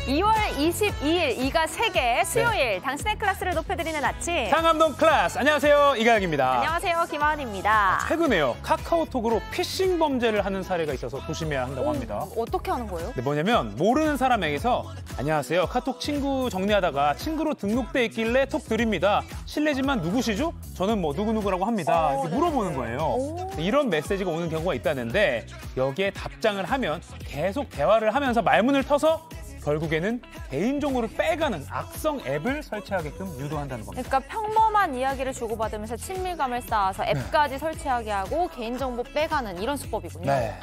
2월 22일 이가 세계 수요일 당신의 클래스를 높여드리는 아침 상암동 클래스. 안녕하세요, 이가영입니다. 안녕하세요, 김하은입니다. 최근에요, 카카오톡으로 피싱 범죄를 하는 사례가 있어서 조심해야 한다고 합니다. 어떻게 하는 거예요? 네, 뭐냐면 모르는 사람에게서 안녕하세요, 카톡 친구 정리하다가 친구로 등록돼 있길래 톡 드립니다. 실례지만 누구시죠? 저는 뭐 누구누구라고 합니다. 이렇게 물어보는 거예요. 이런 메시지가 오는 경우가 있다는데 여기에 답장을 하면 계속 대화를 하면서 말문을 터서 결국에는 개인정보를 빼가는 악성 앱을 설치하게끔 유도한다는 겁니다. 그러니까 평범한 이야기를 주고받으면서 친밀감을 쌓아서 앱까지 설치하게 하고 개인정보 빼가는 이런 수법이군요. 네.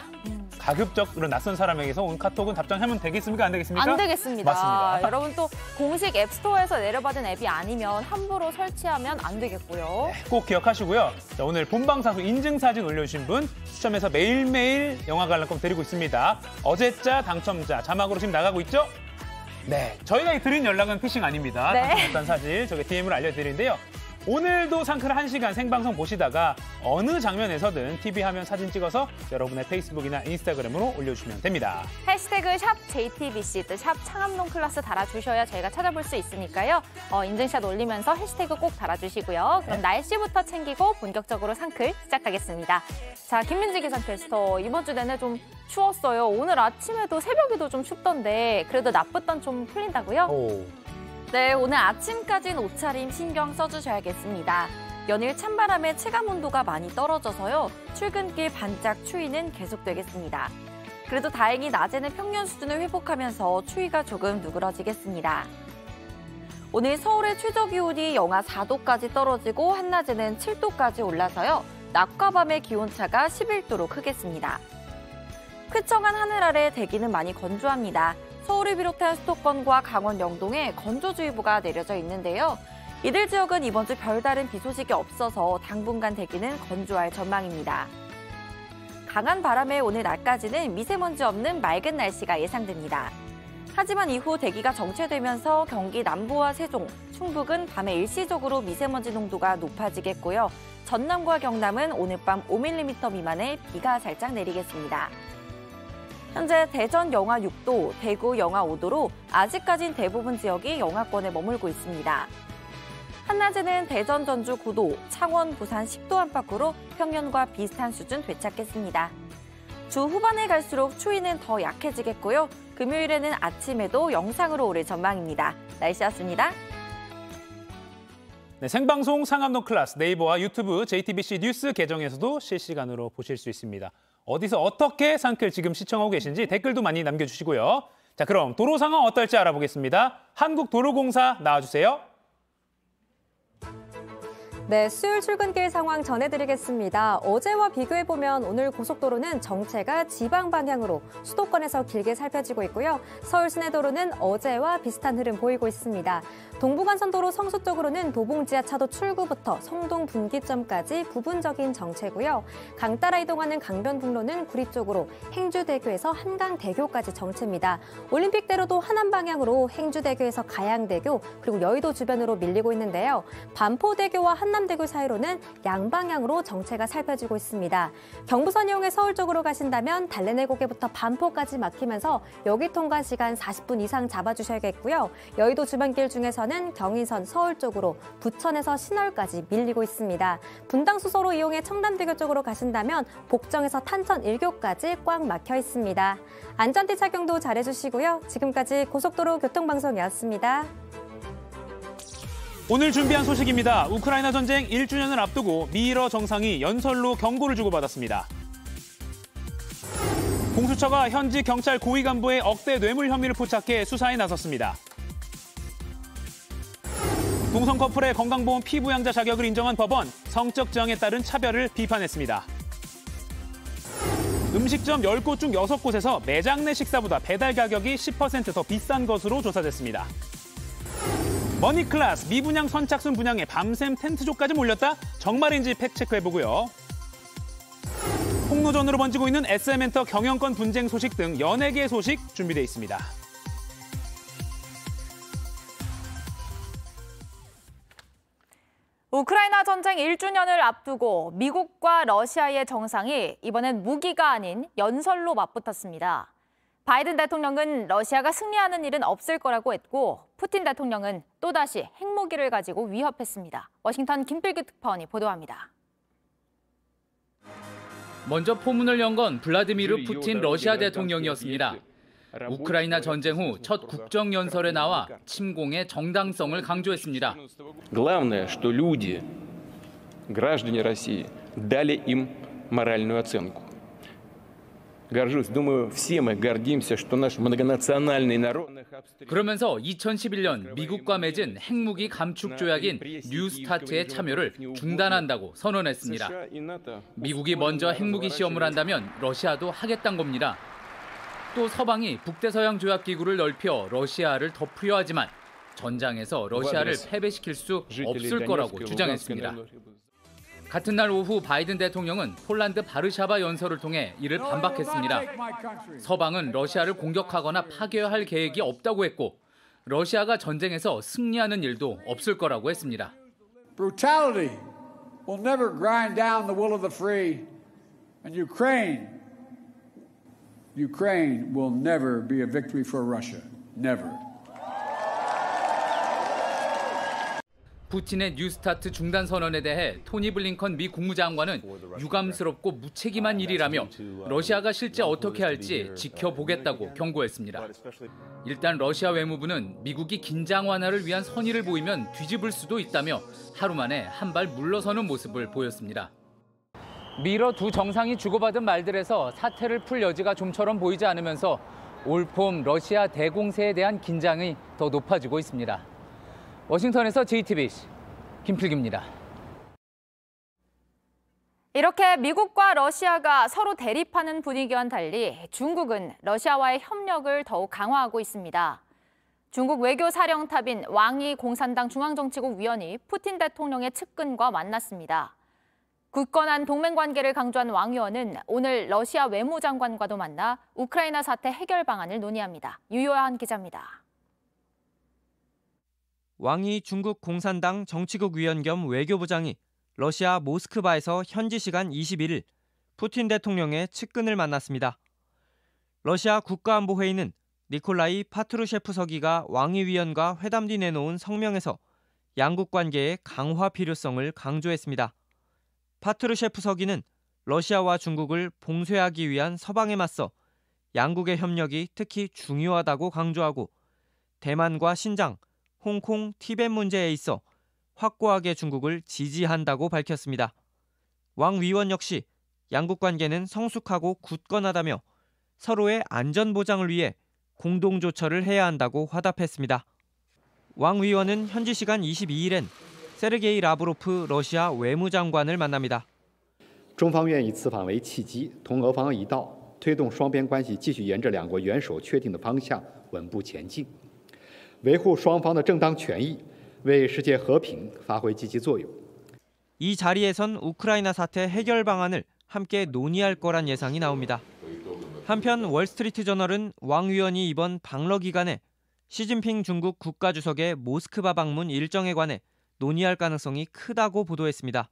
가급적 그런 낯선 사람에게서 온 카톡은 답장하면 되겠습니까? 안 되겠습니까? 안 되겠습니다. 맞습니다. 여러분 또 공식 앱스토어에서 내려받은 앱이 아니면 함부로 설치하면 안 되겠고요. 네, 꼭 기억하시고요. 자, 오늘 본방사수 인증사진 올려주신 분 추첨해서 매일매일 영화 관람권 드리고 있습니다. 어제자 당첨자 자막으로 지금 나가고 있죠? 네, 저희가 드린 연락은 피싱 아닙니다. 네. 당첨됐다는 사실 저희 DM으로 알려드리는데요. 오늘도 상크를 1시간 생방송 보시다가 어느 장면에서든 TV 화면 사진 찍어서 여러분의 페이스북이나 인스타그램으로 올려주시면 됩니다. 해시태그 샵 JTBC 또 샵 창암동 클래스 달아주셔야 저희가 찾아볼 수 있으니까요. 인증샷 올리면서 해시태그 꼭 달아주시고요. 그럼 날씨부터 챙기고 본격적으로 상클 시작하겠습니다. 자, 김민지 기상캐스터, 이번 주 내내 좀 추웠어요. 오늘 아침에도 새벽에도 좀 춥던데 그래도 낮부터는 좀 풀린다고요? 네, 오늘 아침까지는 옷차림 신경 써주셔야겠습니다. 연일 찬바람에 체감온도가 많이 떨어져서요. 출근길 반짝 추위는 계속되겠습니다. 그래도 다행히 낮에는 평년 수준을 회복하면서 추위가 조금 누그러지겠습니다. 오늘 서울의 최저기온이 영하 4도까지 떨어지고 한낮에는 7도까지 올라서요. 낮과 밤의 기온차가 11도로 크겠습니다. 쾌청한 하늘 아래 대기는 많이 건조합니다. 서울을 비롯한 수도권과 강원 영동에 건조주의보가 내려져 있는데요. 이들 지역은 이번 주 별다른 비 소식이 없어서 당분간 대기는 건조할 전망입니다. 강한 바람에 오늘 낮까지는 미세먼지 없는 맑은 날씨가 예상됩니다. 하지만 이후 대기가 정체되면서 경기 남부와 세종, 충북은 밤에 일시적으로 미세먼지 농도가 높아지겠고요. 전남과 경남은 오늘 밤 5mm 미만의 비가 살짝 내리겠습니다. 현재 대전 영하 6도, 대구 영하 5도로 아직까진 대부분 지역이 영하권에 머물고 있습니다. 한낮에는 대전, 전주 9도, 창원, 부산 10도 안팎으로 평년과 비슷한 수준 되찾겠습니다. 주 후반에 갈수록 추위는 더 약해지겠고요. 금요일에는 아침에도 영상으로 오를 전망입니다. 날씨였습니다. 네, 생방송 상암동 클래스 네이버와 유튜브 JTBC 뉴스 계정에서도 실시간으로 보실 수 있습니다. 어디서 어떻게 상클 지금 시청하고 계신지 댓글도 많이 남겨주시고요. 자, 그럼 도로 상황 어떨지 알아보겠습니다. 한국도로공사 나와주세요. 네, 수요일 출근길 상황 전해드리겠습니다. 어제와 비교해보면 오늘 고속도로는 정체가 지방 방향으로 수도권에서 길게 살펴지고 있고요. 서울 시내도로는 어제와 비슷한 흐름 보이고 있습니다. 동부간선도로 성수 쪽으로는 도봉지하차도 출구부터 성동 분기점까지 부분적인 정체고요. 강 따라 이동하는 강변북로는 구리 쪽으로 행주대교에서 한강대교까지 정체입니다. 올림픽대로도 하남 방향으로 행주대교에서 가양대교 그리고 여의도 주변으로 밀리고 있는데요. 반포대교와 한남대교 사이로는 양방향으로 정체가 살펴지고 있습니다. 경부선 이용해 서울 쪽으로 가신다면 달래내 고개부터 반포까지 막히면서 여기 통과 시간 40분 이상 잡아주셔야겠고요. 여의도 주변길 중에서는 경인선 서울 쪽으로 부천에서 신월까지 밀리고 있습니다. 분당수서로 이용해 청담대교 쪽으로 가신다면 복정에서 탄천 1교까지 꽉 막혀 있습니다. 안전띠 착용도 잘해주시고요. 지금까지 고속도로 교통방송이었습니다. 오늘 준비한 소식입니다. 우크라이나 전쟁 1주년을 앞두고 미러 정상이 연설로 경고를 주고받았습니다. 공수처가 현지 경찰 고위 간부의 억대 뇌물 혐의를 포착해 수사에 나섰습니다. 동성 커플의 건강보험 피부양자 자격을 인정한 법원, 성적 지향에 따른 차별을 비판했습니다. 음식점 10곳 중 6곳에서 매장 내 식사보다 배달 가격이 10% 더 비싼 것으로 조사됐습니다. 머니클래스, 미분양 선착순 분양에 밤샘 텐트족까지 몰렸다? 정말인지 팩트체크해보고요. 폭로전으로 번지고 있는 SM엔터 경영권 분쟁 소식 등 연예계 소식 준비되어 있습니다. 우크라이나 전쟁 1주년을 앞두고 미국과 러시아의 정상이 이번엔 무기가 아닌 연설로 맞붙었습니다. 바이든 대통령은 러시아가 승리하는 일은 없을 거라고 했고 푸틴 대통령은 또다시 핵무기를 가지고 위협했습니다. 워싱턴 김필규 특파원이 보도합니다. 먼저 포문을 연 건 블라디미르 푸틴 러시아 대통령이었습니다. 우크라이나 전쟁 후 첫 국정연설에 나와 침공의 정당성을 강조했습니다. Главное, что люди, граждане России, дали им моральную оценку. Горжусь, думаю, все мы гордимся, что наш многонациональный народ. 그러면서 2011년 미국과 맺은 핵무기 감축 조약인 뉴스타트의 참여를 중단한다고 선언했습니다. 미국이 먼저 핵무기 시험을 한다면 러시아도 하겠다는 겁니다. 또 서방이 북대서양 조약 기구를 넓혀 러시아를 더 부여하지만 전장에서 러시아를 패배시킬 수 없을 거라고 주장했습니다. 같은 날 오후 바이든 대통령은 폴란드 바르샤바 연설을 통해 이를 반박했습니다. 서방은 러시아를 공격하거나 파괴할 계획이 없다고 했고 러시아가 전쟁에서 승리하는 일도 없을 거라고 했습니다. Brutality will never grind down the will of the free, and Ukraine will never be a victory for Russia. Never. 푸틴의 뉴스타트 중단 선언에 대해 토니 블링컨 미 국무장관은 유감스럽고 무책임한 일이라며 러시아가 실제 어떻게 할지 지켜보겠다고 경고했습니다. 일단 러시아 외무부는 미국이 긴장 완화를 위한 선의를 보이면 뒤집을 수도 있다며 하루 만에 한 발 물러서는 모습을 보였습니다. 미러 두 정상이 주고받은 말들에서 사태를 풀 여지가 좀처럼 보이지 않으면서 올 봄 러시아 대공세에 대한 긴장이 더 높아지고 있습니다. 워싱턴에서 JTBC 김필규입니다. 이렇게 미국과 러시아가 서로 대립하는 분위기와는 달리 중국은 러시아와의 협력을 더욱 강화하고 있습니다. 중국 외교사령탑인 왕이 공산당 중앙정치국 위원이 푸틴 대통령의 측근과 만났습니다. 굳건한 동맹관계를 강조한 왕 의원은 오늘 러시아 외무장관과도 만나 우크라이나 사태 해결 방안을 논의합니다. 유효한 기자입니다. 왕이 중국 공산당 정치국 위원 겸 외교부장이 러시아 모스크바에서 현지 시간 21일 푸틴 대통령의 측근을 만났습니다. 러시아 국가안보회의는 니콜라이 파트루셰프 서기가 왕위 위원과 회담 뒤 내놓은 성명에서 양국 관계의 강화 필요성을 강조했습니다. 파트루셰프 서기는 러시아와 중국을 봉쇄하기 위한 서방에 맞서 양국의 협력이 특히 중요하다고 강조하고 대만과 신장, 홍콩, 티벳 문제에 있어 확고하게 중국을 지지한다고 밝혔습니다. 왕 위원 역시 양국 관계는 성숙하고 굳건하다며 서로의 안전 보장을 위해 공동 조처를 해야 한다고 화답했습니다. 왕 위원은 현지 시간 22일엔 세르게이 라브로프 러시아 외무장관을 만납니다. 中方愿以此访为契机，同俄方一道，推动双边关系继续沿着两国元首确定的方向稳步前进。 维护双方的正当权益，为世界和平发挥积极作用。 이 자리에선 우크라이나 사태 해결 방안을 함께 논의할 거란 예상이 나옵니다. 한편 월스트리트저널은 왕 위원이 이번 방러 기간에 시진핑 중국 국가주석의 모스크바 방문 일정에 관해 논의할 가능성이 크다고 보도했습니다.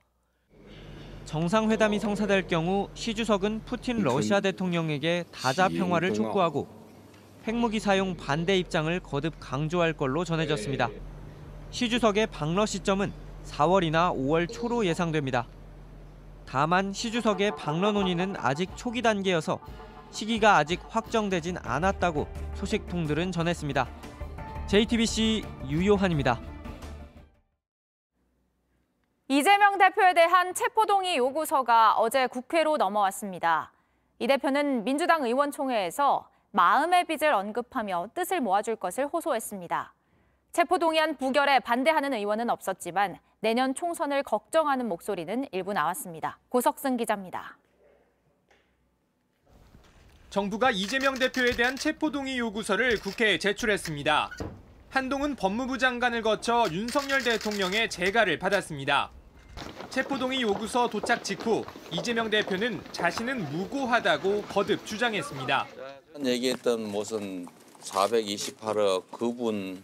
정상회담이 성사될 경우 시 주석은 푸틴 러시아 대통령에게 다자 평화를 촉구하고 핵무기 사용 반대 입장을 거듭 강조할 걸로 전해졌습니다. 시 주석의 방러 시점은 4월이나 5월 초로 예상됩니다. 다만 시 주석의 방러 논의는 아직 초기 단계여서 시기가 아직 확정되진 않았다고 소식통들은 전했습니다. JTBC 유요한입니다. 이재명 대표에 대한 체포동의 요구서가 어제 국회로 넘어왔습니다. 이 대표는 민주당 의원총회에서 마음의 빚을 언급하며 뜻을 모아줄 것을 호소했습니다. 체포동의안 부결에 반대하는 의원은 없었지만 내년 총선을 걱정하는 목소리는 일부 나왔습니다. 고석승 기자입니다. 정부가 이재명 대표에 대한 체포동의 요구서를 국회에 제출했습니다. 한동훈 법무부 장관을 거쳐 윤석열 대통령의 재가를 받았습니다. 체포동의 요구서 도착 직후 이재명 대표는 자신은 무고하다고 거듭 주장했습니다. 얘기했던 무슨 428억 그분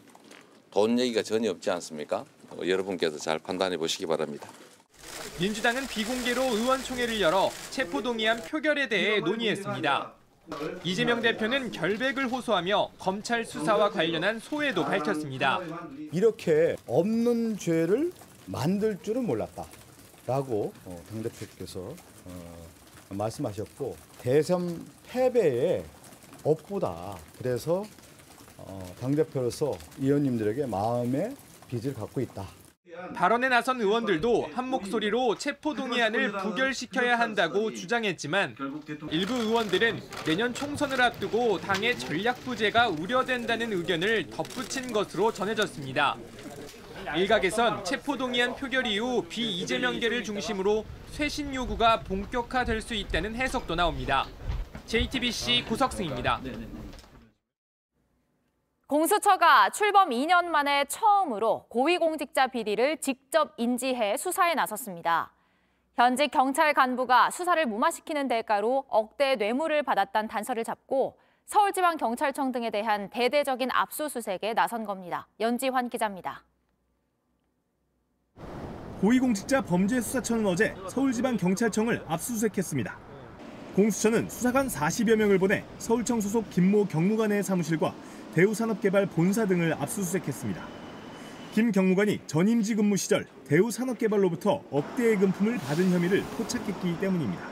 돈 얘기가 전혀 없지 않습니까? 여러분께서 잘 판단해 보시기 바랍니다. 민주당은 비공개로 의원총회를 열어 체포동의안 표결에 대해 논의했습니다. 이재명 대표는 결백을 호소하며 검찰 수사와 관련한 소회도 밝혔습니다. 이렇게 없는 죄를 만들 줄은 몰랐다라고 당대표께서 말씀하셨고 대선 패배의 업보다. 그래서 당대표로서 의원님들에게 마음의 빚을 갖고 있다. 발언에 나선 의원들도 한 목소리로 체포동의안을 부결시켜야 한다고 주장했지만 일부 의원들은 내년 총선을 앞두고 당의 전략 부재가 우려된다는 의견을 덧붙인 것으로 전해졌습니다. 일각에선 체포동의안 표결 이후 비이재명계를 중심으로 쇄신 요구가 본격화될 수 있다는 해석도 나옵니다. JTBC 고석승입니다. 공수처가 출범 2년 만에 처음으로 고위공직자 비리를 직접 인지해 수사에 나섰습니다. 현직 경찰 간부가 수사를 무마시키는 대가로 억대 뇌물을 받았다는 단서를 잡고 서울지방경찰청 등에 대한 대대적인 압수수색에 나선 겁니다. 연지환 기자입니다. 고위공직자 범죄수사처는 어제 서울지방경찰청을 압수수색했습니다. 공수처는 수사관 40여 명을 보내 서울청 소속 김모 경무관의 사무실과 대우산업개발 본사 등을 압수수색했습니다. 김 경무관이 전임지 근무 시절 대우산업개발로부터 억대의 금품을 받은 혐의를 포착했기 때문입니다.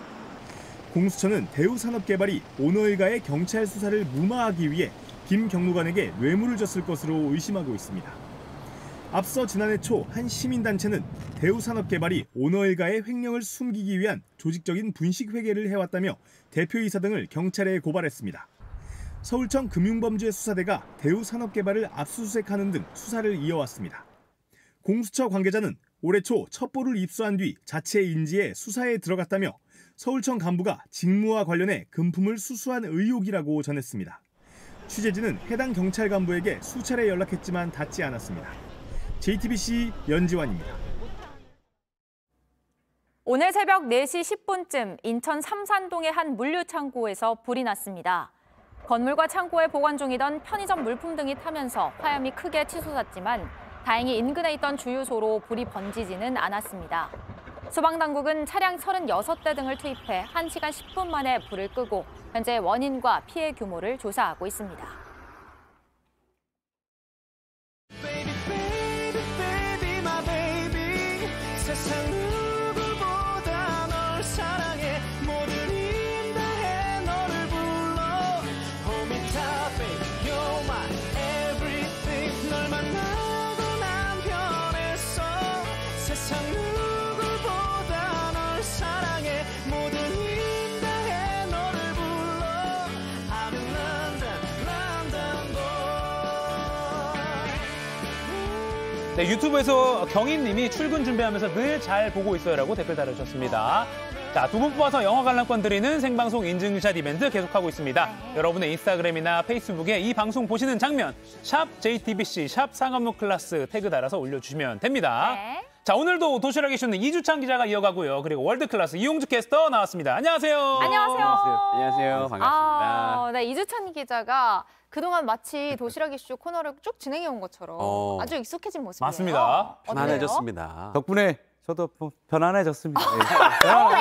공수처는 대우산업개발이 오너 일가의 경찰 수사를 무마하기 위해 김 경무관에게 뇌물을 줬을 것으로 의심하고 있습니다. 앞서 지난해 초 한 시민단체는 대우산업개발이 오너 일가의 횡령을 숨기기 위한 조직적인 분식회계를 해왔다며 대표이사 등을 경찰에 고발했습니다. 서울청 금융범죄수사대가 대우산업개발을 압수수색하는 등 수사를 이어왔습니다. 공수처 관계자는 올해 초 첩보를 입수한 뒤 자체 인지해 수사에 들어갔다며 서울청 간부가 직무와 관련해 금품을 수수한 의혹이라고 전했습니다. 취재진은 해당 경찰 간부에게 수차례 연락했지만 닿지 않았습니다. JTBC 연지환입니다. 오늘 새벽 4시 10분쯤 인천 삼산동의 한 물류창고에서 불이 났습니다. 건물과 창고에 보관 중이던 편의점 물품 등이 타면서 화염이 크게 치솟았지만 다행히 인근에 있던 주유소로 불이 번지지는 않았습니다. 소방당국은 차량 36대 등을 투입해 1시간 10분 만에 불을 끄고 현재 원인과 피해 규모를 조사하고 있습니다. 네, 유튜브에서 경인님이 출근 준비하면서 늘 잘 보고 있어요라고 댓글 달아주셨습니다. 자, 두 분 뽑아서 영화 관람권 드리는 생방송 인증샷 이벤트 계속하고 있습니다. 여러분의 인스타그램이나 페이스북에 이 방송 보시는 장면 샵 JTBC 샵 상암로 클래스 태그 달아서 올려주시면 됩니다. 네. 자, 오늘도 도시락이 쉬는 이주찬 기자가 이어가고요. 그리고 월드클래스 이용주 캐스터 나왔습니다. 안녕하세요. 안녕하세요. 안녕하세요. 반갑습니다. 네, 이주찬 기자가 그동안 마치 도시락 이슈 코너를 쭉 진행해 온 것처럼 아주 익숙해진 모습이에요. 맞습니다. 편안해졌습니다. 덕분에 저도 편안해졌습니다.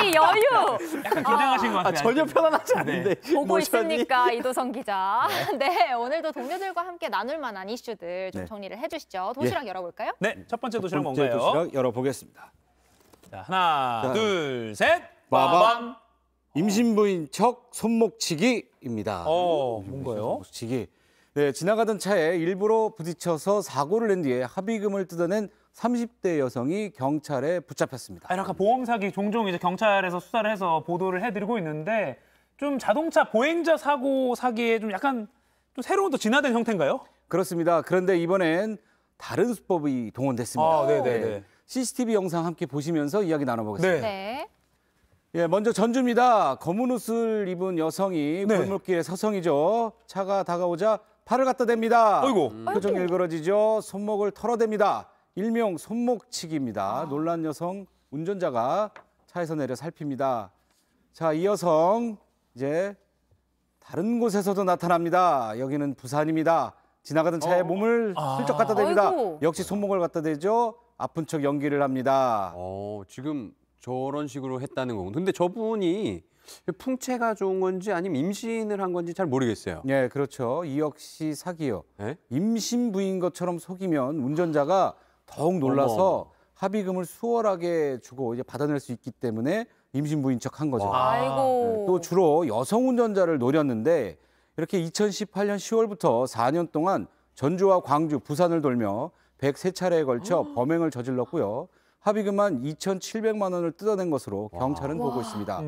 이 여유. 약간 긴장하신 것 같아요. 전혀 편안하지 않은데. 보고 있습니까, 이도성 기자. 네, 오늘도 동료들과 함께 나눌 만한 이슈들 좀 정리를 해주시죠. 도시락 열어볼까요? 네, 첫 번째 도시락 첫 번째 뭔가요? 도시락 열어보겠습니다. 자, 하나, 둘, 셋. 빠밤. 임신부인 척 손목치기입니다. 뭔가요? 손목치기. 네, 지나가던 차에 일부러 부딪혀서 사고를 낸 뒤에 합의금을 뜯어낸 30대 여성이 경찰에 붙잡혔습니다. 약간 보험 사기 종종 이제 경찰에서 수사를 해서 보도를 해드리고 있는데 좀 자동차 보행자 사고 사기에 좀 약간 좀 새로운 또 진화된 형태인가요? 그렇습니다. 그런데 이번엔 다른 수법이 동원됐습니다. 네네네. CCTV 영상 함께 보시면서 이야기 나눠보겠습니다. 네. 예, 먼저 전주입니다. 검은 옷을 입은 여성이 골목길에 서성이죠. 차가 다가오자 팔을 갖다 댑니다. 아이고. 표정이 일그러지죠. 손목을 털어댑니다. 일명 손목치기입니다. 놀란 여성 운전자가 차에서 내려 살핍니다. 자, 이 여성 이제 다른 곳에서도 나타납니다. 여기는 부산입니다. 지나가던 차에 몸을 슬쩍 갖다 댑니다. 역시 손목을 갖다 대죠. 아픈 척 연기를 합니다. 지금 저런 식으로 했다는 거고. 근데 저분이 풍채가 좋은 건지 아니면 임신을 한 건지 잘 모르겠어요. 네, 그렇죠. 이 역시 사기요. 네? 임신 부인 것처럼 속이면 운전자가 더욱 놀라서 어머. 합의금을 수월하게 주고 이제 받아낼 수 있기 때문에 임신 부인 척한 거죠. 아이고. 또 주로 여성 운전자를 노렸는데 이렇게 2018년 10월부터 4년 동안 전주와 광주, 부산을 돌며 103차례에 걸쳐 범행을 저질렀고요. 합의금만 2,700만 원을 뜯어낸 것으로 경찰은 보고 있습니다.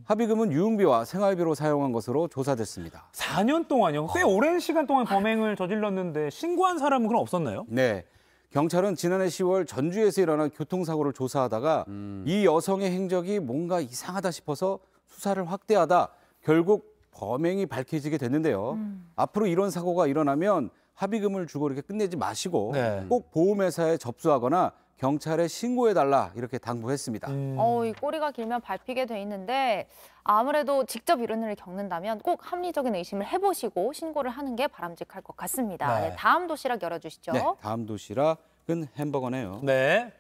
합의금은 유흥비와 생활비로 사용한 것으로 조사됐습니다. 4년 동안요? 꽤 오랜 시간 동안 범행을 저질렀는데 신고한 사람은 그럼 없었나요? 네. 경찰은 지난해 10월 전주에서 일어난 교통사고를 조사하다가 이 여성의 행적이 뭔가 이상하다 싶어서 수사를 확대하다 결국 범행이 밝혀지게 됐는데요. 앞으로 이런 사고가 일어나면 합의금을 주고 이렇게 끝내지 마시고 네. 꼭 보험회사에 접수하거나 경찰에 신고해달라 이렇게 당부했습니다. 이 꼬리가 길면 밟히게 돼 있는데 아무래도 직접 이런 일을 겪는다면 꼭 합리적인 의심을 해보시고 신고를 하는 게 바람직할 것 같습니다. 네. 네, 다음 도시락 열어주시죠. 네, 다음 도시락은 햄버거네요. 네.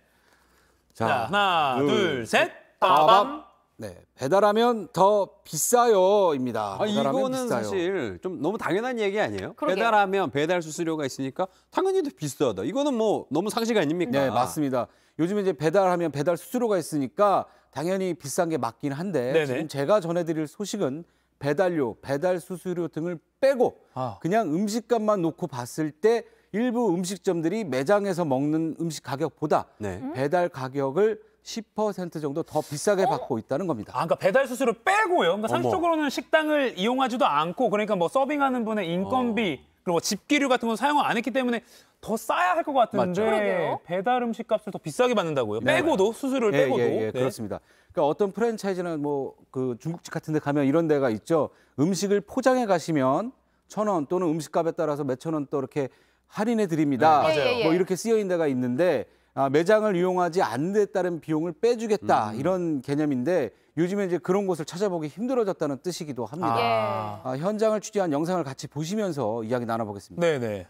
자, 하나, 둘, 셋. 빠밤. 빠밤. 네, 배달하면 더 비싸요입니다. 배달하면 이거는 비싸요. 사실 좀 너무 당연한 얘기 아니에요? 그러게요. 배달하면 배달 수수료가 있으니까 당연히 더 비싸다. 이거는 뭐 너무 상식 아닙니까? 네, 맞습니다. 요즘에 이제 배달하면 배달 수수료가 있으니까 당연히 비싼 게 맞긴 한데 네네. 지금 제가 전해드릴 소식은 배달료, 배달 수수료 등을 빼고 그냥 음식값만 놓고 봤을 때 일부 음식점들이 매장에서 먹는 음식 가격보다 네. 배달 가격을 10% 정도 더 비싸게 받고 있다는 겁니다. 그러니까 배달 수수료 빼고요. 그러니까 상식적으로는 식당을 이용하지도 않고 그러니까 뭐 서빙하는 분의 인건비 그리고 뭐 집기류 같은 건 사용을 안 했기 때문에 더 싸야 할 것 같은데 그러게요. 배달 음식 값을 더 비싸게 받는다고요? 네. 빼고도 수수료를 빼고도. 네. 그렇습니다. 그러니까 어떤 프랜차이즈는 뭐 그 중국집 같은 데 가면 이런 데가 있죠. 음식을 포장해 가시면 1,000원 또는 음식값에 따라서 몇천 원 또 이렇게 할인해 드립니다. 네, 맞아요. 뭐 이렇게 쓰여 있는 데가 있는데 매장을 이용하지 않는 데 따른 비용을 빼주겠다 이런 개념인데 요즘에 이제 그런 곳을 찾아보기 힘들어졌다는 뜻이기도 합니다. 현장을 취재한 영상을 같이 보시면서 이야기 나눠보겠습니다. 네네.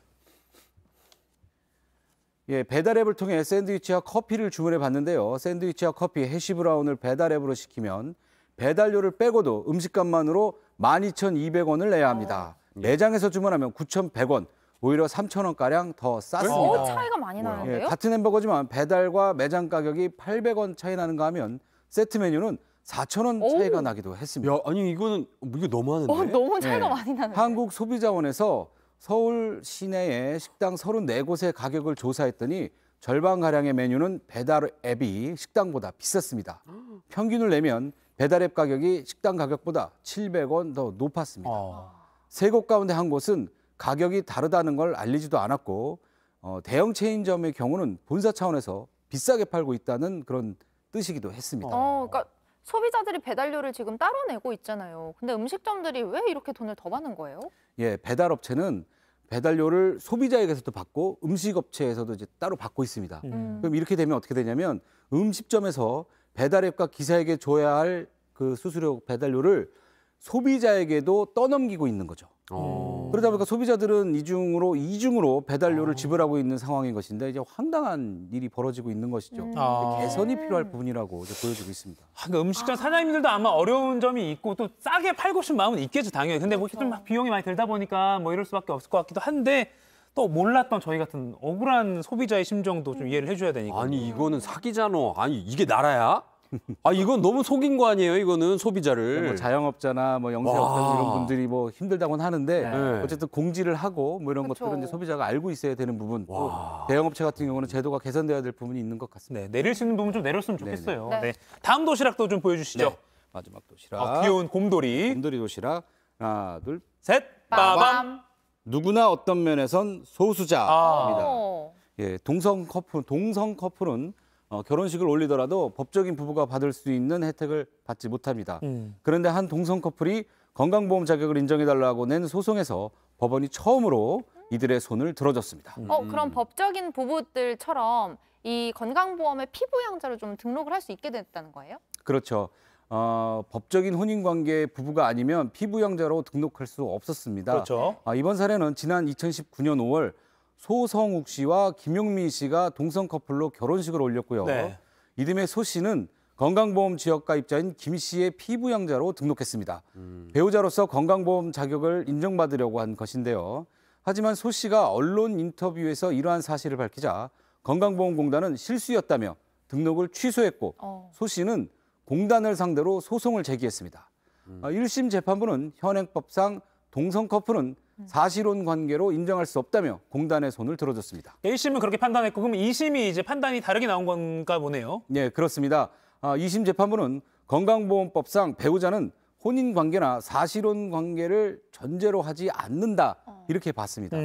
예, 배달 앱을 통해 샌드위치와 커피를 주문해 봤는데요. 샌드위치와 커피, 해시브라운을 배달 앱으로 시키면 배달료를 빼고도 음식값만으로 12,200원을 내야 합니다. 매장에서 주문하면 9,100원, 오히려 3,000원가량 더 쌌습니다. 차이가 많이 나는데요? 예, 같은 햄버거지만 배달과 매장 가격이 800원 차이 나는가 하면 세트 메뉴는 4,000원 차이가 나기도 했습니다. 야, 아니 이거는 이거 너무하는데? 너무 차이가 많이 나는데. 한국소비자원에서 서울 시내의 식당 34곳의 가격을 조사했더니 절반가량의 메뉴는 배달 앱이 식당보다 비쌌습니다. 평균을 내면 배달 앱 가격이 식당 가격보다 700원 더 높았습니다. 세 곳 가운데 한 곳은 가격이 다르다는 걸 알리지도 않았고 대형 체인점의 경우는 본사 차원에서 비싸게 팔고 있다는 그런 뜻이기도 했습니다. 그러니까 소비자들이 배달료를 지금 따로 내고 있잖아요. 근데 음식점들이 왜 이렇게 돈을 더 받는 거예요? 예, 배달업체는 배달료를 소비자에게서도 받고 음식업체에서도 이제 따로 받고 있습니다. 그럼 이렇게 되면 어떻게 되냐면 음식점에서 배달앱과 기사에게 줘야 할 그 수수료 배달료를 소비자에게도 떠넘기고 있는 거죠. 그러다 보니까 소비자들은 이중으로 배달료를 지불하고 있는 상황인 것인데 이제 황당한 일이 벌어지고 있는 것이죠. 개선이 필요할 부분이라고 이제 보여지고 있습니다. 그러니까 음식점 사장님들도 아마 어려운 점이 있고 또 싸게 팔고 싶은 마음은 있겠죠, 당연히. 근데 뭐 좀 비용이 많이 들다 보니까 뭐 이럴 수밖에 없을 것 같기도 한데 또 몰랐던 저희 같은 억울한 소비자의 심정도 좀 이해를 해줘야 되니까. 아니 이거는 사기잖아. 아니 이게 나라야? 이건 너무 속인 거 아니에요? 이거는 소비자를. 뭐 자영업자나 뭐 영세업자 이런 분들이 뭐 힘들다고는 하는데 어쨌든 공지를 하고 뭐 이런 것들은 이제 소비자가 알고 있어야 되는 부분. 또 대형업체 같은 경우는 제도가 개선돼야 될 부분이 있는 것 같습니다. 네, 내릴 수 있는 부분 좀 내렸으면 좋겠어요. 네. 네. 다음 도시락도 좀 보여주시죠. 네, 마지막 도시락. 귀여운 곰돌이. 곰돌이 도시락. 하나, 둘, 셋. 빠밤. 누구나 어떤 면에선 소수자입니다. 예, 동성 커플은 결혼식을 올리더라도 법적인 부부가 받을 수 있는 혜택을 받지 못합니다. 그런데 한 동성 커플이 건강보험 자격을 인정해달라고 낸 소송에서 법원이 처음으로 이들의 손을 들어줬습니다. 그럼 법적인 부부들처럼 이 건강보험의 피부양자로 좀 등록을 할 수 있게 됐다는 거예요? 그렇죠. 법적인 혼인관계 부부가 아니면 피부양자로 등록할 수 없었습니다. 그렇죠. 이번 사례는 지난 2019년 5월 소성욱 씨와 김용민 씨가 동성 커플로 결혼식을 올렸고요. 네. 이듬해 소 씨는 건강보험 지역가입자인 김 씨의 피부양자로 등록했습니다. 배우자로서 건강보험 자격을 인정받으려고 한 것인데요. 하지만 소 씨가 언론 인터뷰에서 이러한 사실을 밝히자 건강보험공단은 실수였다며 등록을 취소했고 소 씨는 공단을 상대로 소송을 제기했습니다. 1심 재판부는 현행법상 동성 커플은 사실혼 관계로 인정할 수 없다며 공단의 손을 들어줬습니다. 1심은 그렇게 판단했고 그럼 2심이 이제 판단이 다르게 나온 건가 보네요. 네, 그렇습니다. 2심 재판부는 건강보험법상 배우자는 혼인 관계나 사실혼 관계를 전제로 하지 않는다 이렇게 봤습니다.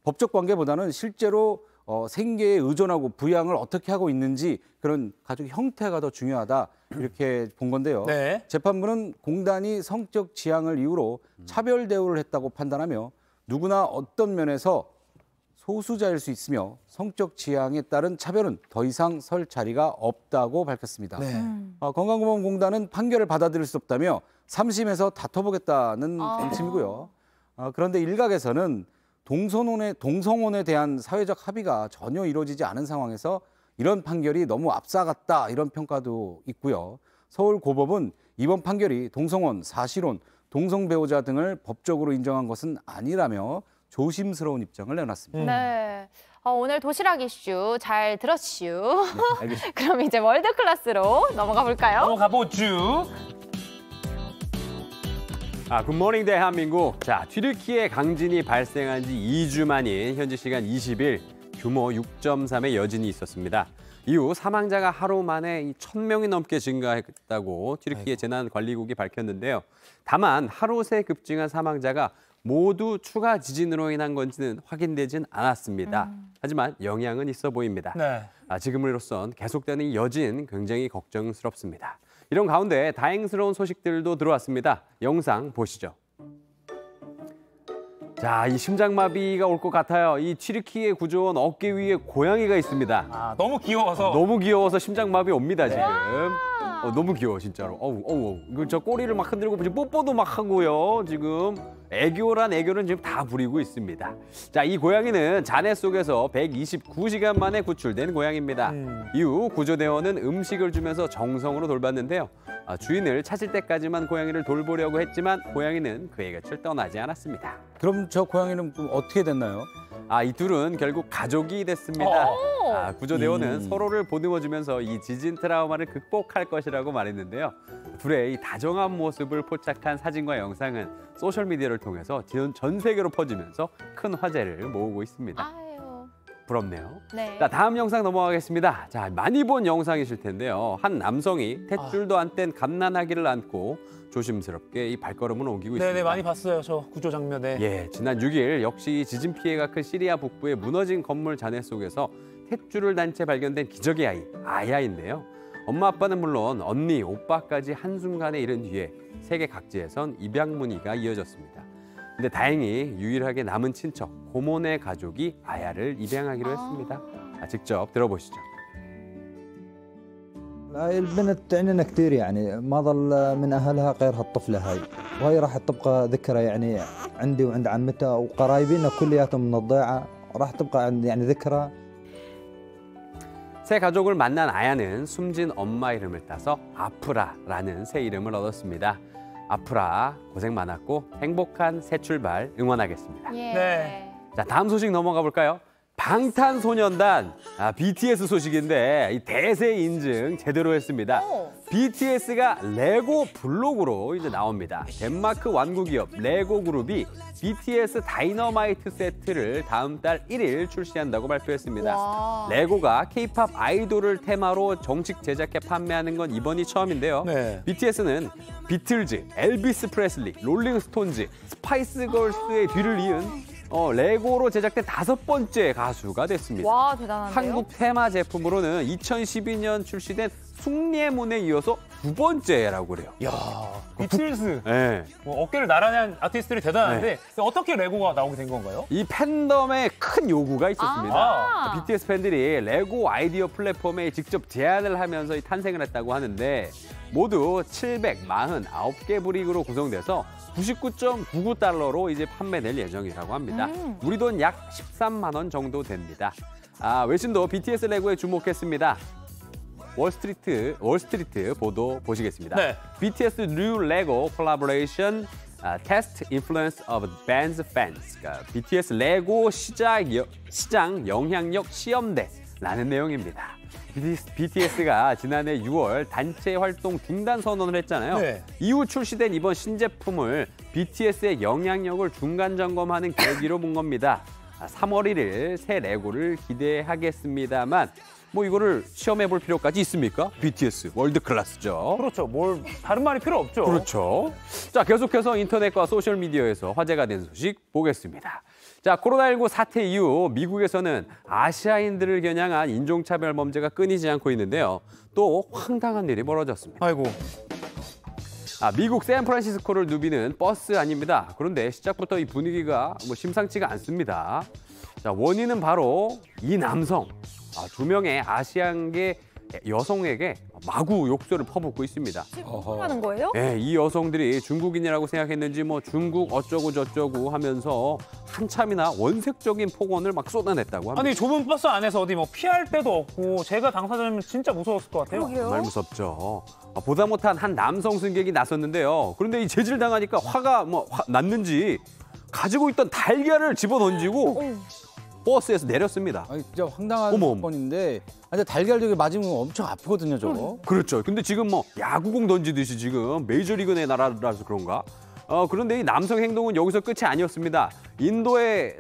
법적 관계보다는 실제로 생계에 의존하고 부양을 어떻게 하고 있는지 그런 가족 형태가 더 중요하다 이렇게 본 건데요. 네. 재판부는 공단이 성적 지향을 이유로 차별 대우를 했다고 판단하며 누구나 어떤 면에서 소수자일 수 있으며 성적 지향에 따른 차별은 더 이상 설 자리가 없다고 밝혔습니다. 네. 건강보험공단은 판결을 받아들일 수 없다며 3심에서 다퉈보겠다는 방침이고요. 그런데 일각에서는 동성혼에 대한 사회적 합의가 전혀 이루어지지 않은 상황에서 이런 판결이 너무 앞서갔다 이런 평가도 있고요. 서울고법은 이번 판결이 동성혼, 사실혼, 동성 배우자 등을 법적으로 인정한 것은 아니라며 조심스러운 입장을 내놨습니다. 네. 오늘 도시락 이슈 잘 들었슈. 네, 알겠습니다. 그럼 이제 월드 클래스로 넘어가 볼까요? 넘어가 보죠. 굿모닝 대한민국. 자, 튀르키예 강진이 발생한 지 2주 만인 현지 시간 20일 규모 6.3의 여진이 있었습니다. 이후 사망자가 하루 만에 1,000명이 넘게 증가했다고 튀르키예 재난관리국이 밝혔는데요. 다만 하루 새 급증한 사망자가 모두 추가 지진으로 인한 건지는 확인되진 않았습니다. 하지만 영향은 있어 보입니다. 네. 지금으로선 계속되는 이 여진 굉장히 걱정스럽습니다. 이런 가운데 다행스러운 소식들도 들어왔습니다. 영상 보시죠. 자, 이 심장마비가 올 것 같아요. 이 튀르키예 구조원 어깨 위에 고양이가 있습니다. 너무 귀여워서. 너무 귀여워서 심장마비 옵니다, 지금. 너무 귀여워, 진짜로. 이거 저 꼬리를 막 흔들고 지금 뽀뽀도 막 하고요, 지금. 애교란 애교는 지금 다 부리고 있습니다. 자, 이 고양이는 잔해 속에서 129시간 만에 구출된 고양이입니다. 이후 구조대원은 음식을 주면서 정성으로 돌봤는데요. 주인을 찾을 때까지만 고양이를 돌보려고 했지만 고양이는 그의 곁을 떠나지 않았습니다. 그럼 저 고양이는 어떻게 됐나요? 이 둘은 결국 가족이 됐습니다. 구조대원은 서로를 보듬어주면서 이 지진 트라우마를 극복할 것이라고 말했는데요. 둘의 이 다정한 모습을 포착한 사진과 영상은 소셜미디어를 통해서 전 세계로 퍼지면서 큰 화제를 모으고 있습니다. 부럽네요. 네. 자, 다음 영상 넘어가겠습니다. 자, 많이 본 영상이실 텐데요. 한 남성이 탯줄도 안 뗀 갓난아기를 안고 조심스럽게 이 발걸음을 옮기고 있습니다. 네네, 많이 봤어요, 저 구조 장면에. 예, 지난 6일 역시 지진 피해가 큰 시리아 북부의 무너진 건물 잔해 속에서 탯줄을 단 채 발견된 기적의 아이, 아야인데요. 엄마 아빠는 물론 언니, 오빠까지 한순간에 잃은 뒤에 세계 각지에선 입양 문의가 이어졌습니다. 근데 다행히 유일하게 남은 친척, 고모네 가족이 아야를 입양하기로 했습니다. 직접 들어보시죠. البنت عندنا كثير يعني ما ظل من أهلها غير هالطفلة هاي وهي راح تبقى ذكرى يعني عندي وعند عمتها وقرايبنا كلياتهم من الضيعة راح تبقى عند يعني ذكرى. 새 가족을 만난 아야는 숨진 엄마 이름을 따서 아프라라는 새 이름을 얻었습니다. 아프라 고생 많았고 행복한 새 출발 응원하겠습니다. 네. 자, 다음 소식 넘어가 볼까요? 방탄소년단 BTS 소식인데 이 대세 인증 제대로 했습니다. BTS가 레고 블록으로 이제 나옵니다. 덴마크 완구 기업 레고 그룹이 BTS 다이너마이트 세트를 다음 달 1일 출시한다고 발표했습니다. 와. 레고가 K-팝 아이돌을 테마로 정식 제작해 판매하는 건 이번이 처음인데요. 네. BTS는 비틀즈, 엘비스 프레슬리, 롤링스톤즈, 스파이스 걸스의 뒤를 이은 레고로 제작된 5번째 가수가 됐습니다. 와, 대단한데요? 한국 테마 제품으로는 2012년 출시된 숭례문에 이어서 2번째라고 그래요. 이야, 비틀즈. 네. 어깨를 나란히 한 아티스트들이 대단한데 어떻게 레고가 나오게 된 건가요? 이 팬덤에 큰 요구가 있었습니다. BTS 팬들이 레고 아이디어 플랫폼에 직접 제안을 하면서 탄생을 했다고 하는데 모두 749개 브릭으로 구성돼서 99.99달러로 이제 판매될 예정이라고 합니다. 우리 돈 약 13만 원 정도 됩니다. 외신도 BTS 레고에 주목했습니다. 월스트리트 보도 보시겠습니다. 네. BTS 뉴 레고 콜라보레이션 테스트 인플루언스 오브 밴드 팬스. 그러니까 BTS 레고 시장 영향력 시험대라는 내용입니다. BTS가 지난해 6월 단체 활동 중단 선언을 했잖아요. 네. 이후 출시된 이번 신제품을 BTS의 영향력을 중간 점검하는 계기로 본 겁니다. 3월 1일 새 레고를 기대하겠습니다만 뭐 이거를 시험해 볼 필요까지 있습니까? BTS 월드 클래스죠. 그렇죠. 뭘 다른 말이 필요 없죠. 그렇죠. 자, 계속해서 인터넷과 소셜 미디어에서 화제가 된 소식 보겠습니다. 자, 코로나19 사태 이후 미국에서는 아시아인들을 겨냥한 인종차별 범죄가 끊이지 않고 있는데요. 또 황당한 일이 벌어졌습니다. 아이고. 미국 샌프란시스코를 누비는 버스 아닙니다. 그런데 시작부터 이 분위기가 심상치가 않습니다. 자, 원인은 바로 이 남성. 2명의 아시안계 여성에게 마구 욕설을 퍼붓고 있습니다. 하는 거예요? 네, 이 여성들이 중국인이라고 생각했는지 중국 어쩌고 저쩌고 하면서 한참이나 원색적인 폭언을 막 쏟아냈다고 합니다. 아니 좁은 버스 안에서 어디 피할 데도 없고 제가 당사자면 진짜 무서웠을 것 같아요. 정말 무섭죠. 보다 못한 한 남성 승객이 나섰는데요. 그런데 이 제지를 당하니까 화가 났는지 가지고 있던 달걀을 집어던지고 버스에서 내렸습니다. 진짜 황당한 사건인데 달걀 맞으면 엄청 아프거든요, 저거. 그렇죠. 근데 지금 야구공 던지듯이 지금 메이저리그의 나라라서 그런가? 그런데 이 남성 행동은 여기서 끝이 아니었습니다. 인도에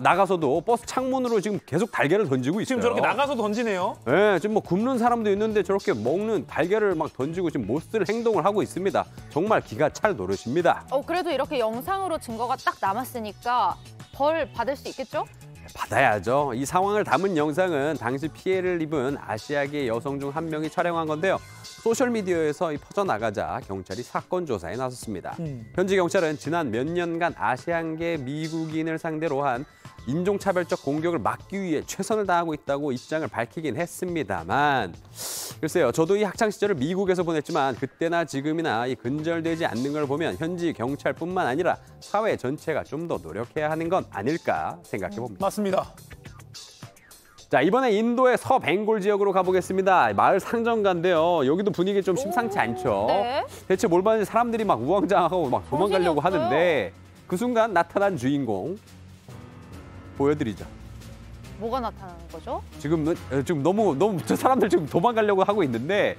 나가서도 버스 창문으로 지금 계속 달걀을 던지고 있어요. 지금 저렇게 나가서 던지네요. 네, 지금 굽는 사람도 있는데 저렇게 먹는 달걀을 막 던지고 지금 못 쓸 행동을 하고 있습니다. 정말 기가 찰 노릇입니다. 그래도 이렇게 영상으로 증거가 딱 남았으니까 벌 받을 수 있겠죠? 받아야죠. 이 상황을 담은 영상은 당시 피해를 입은 아시아계 여성 중 한 명이 촬영한 건데요. 소셜미디어에서 퍼져나가자 경찰이 사건 조사에 나섰습니다. 현지 경찰은 지난 몇 년간 아시안계 미국인을 상대로 한 인종차별적 공격을 막기 위해 최선을 다하고 있다고 입장을 밝히긴 했습니다만 글쎄요, 저도 이 학창시절을 미국에서 보냈지만 그때나 지금이나 이 근절되지 않는 걸 보면 현지 경찰뿐만 아니라 사회 전체가 좀 더 노력해야 하는 건 아닐까 생각해 봅니다. 맞습니다. 자, 이번에 인도의 서벵골 지역으로 가보겠습니다. 마을 상점가인데요. 여기도 분위기 좀 심상치 않죠. 네. 대체 뭘 봤는지 사람들이 막 우왕좌왕하고 막 도망가려고 하는데 그 순간 나타난 주인공 보여드리죠. 뭐가 나타나는 거죠? 지금 너무 저 사람들 지금 도망가려고 하고 있는데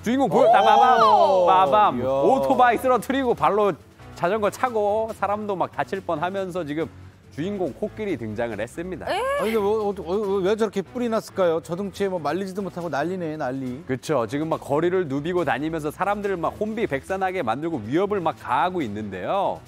주인공 빠밤 오토바이 쓰러뜨리고 발로 자전거 차고 사람도 막 다칠 뻔하면서 지금 주인공 코끼리 등장을 했습니다. 아니 왜 저렇게 뿔이 났을까요? 저등치에 말리지도 못하고 난리네, 난리. 그렇죠. 지금 막 거리를 누비고 다니면서 사람들을 막 혼비백산하게 만들고 위협을 막 가하고 있는데요.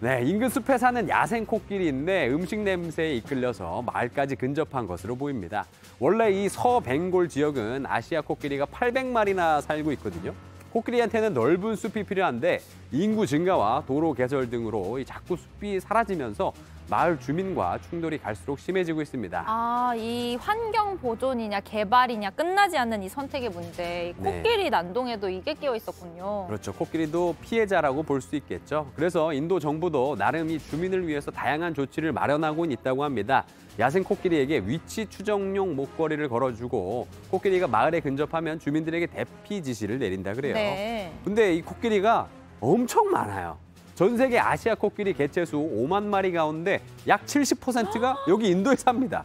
네, 인근 숲에 사는 야생 코끼리인데 음식 냄새에 이끌려서 마을까지 근접한 것으로 보입니다. 원래 이 서벵골 지역은 아시아 코끼리가 800마리나 살고 있거든요. 코끼리한테는 넓은 숲이 필요한데 인구 증가와 도로 개설 등으로 자꾸 숲이 사라지면서 마을 주민과 충돌이 갈수록 심해지고 있습니다. 이 환경 보존이냐 개발이냐 끝나지 않는 이 선택의 문제. 코끼리 난동에도 이게 끼어 있었군요. 그렇죠. 코끼리도 피해자라고 볼 수 있겠죠. 그래서 인도 정부도 나름 이 주민을 위해서 다양한 조치를 마련하고 있다고 합니다. 야생 코끼리에게 위치 추정용 목걸이를 걸어주고 코끼리가 마을에 근접하면 주민들에게 대피 지시를 내린다 그래요. 네. 근데 이 코끼리가 엄청 많아요. 전 세계 아시아 코끼리 개체수 5만 마리 가운데 약 70%가 여기 인도에 삽니다.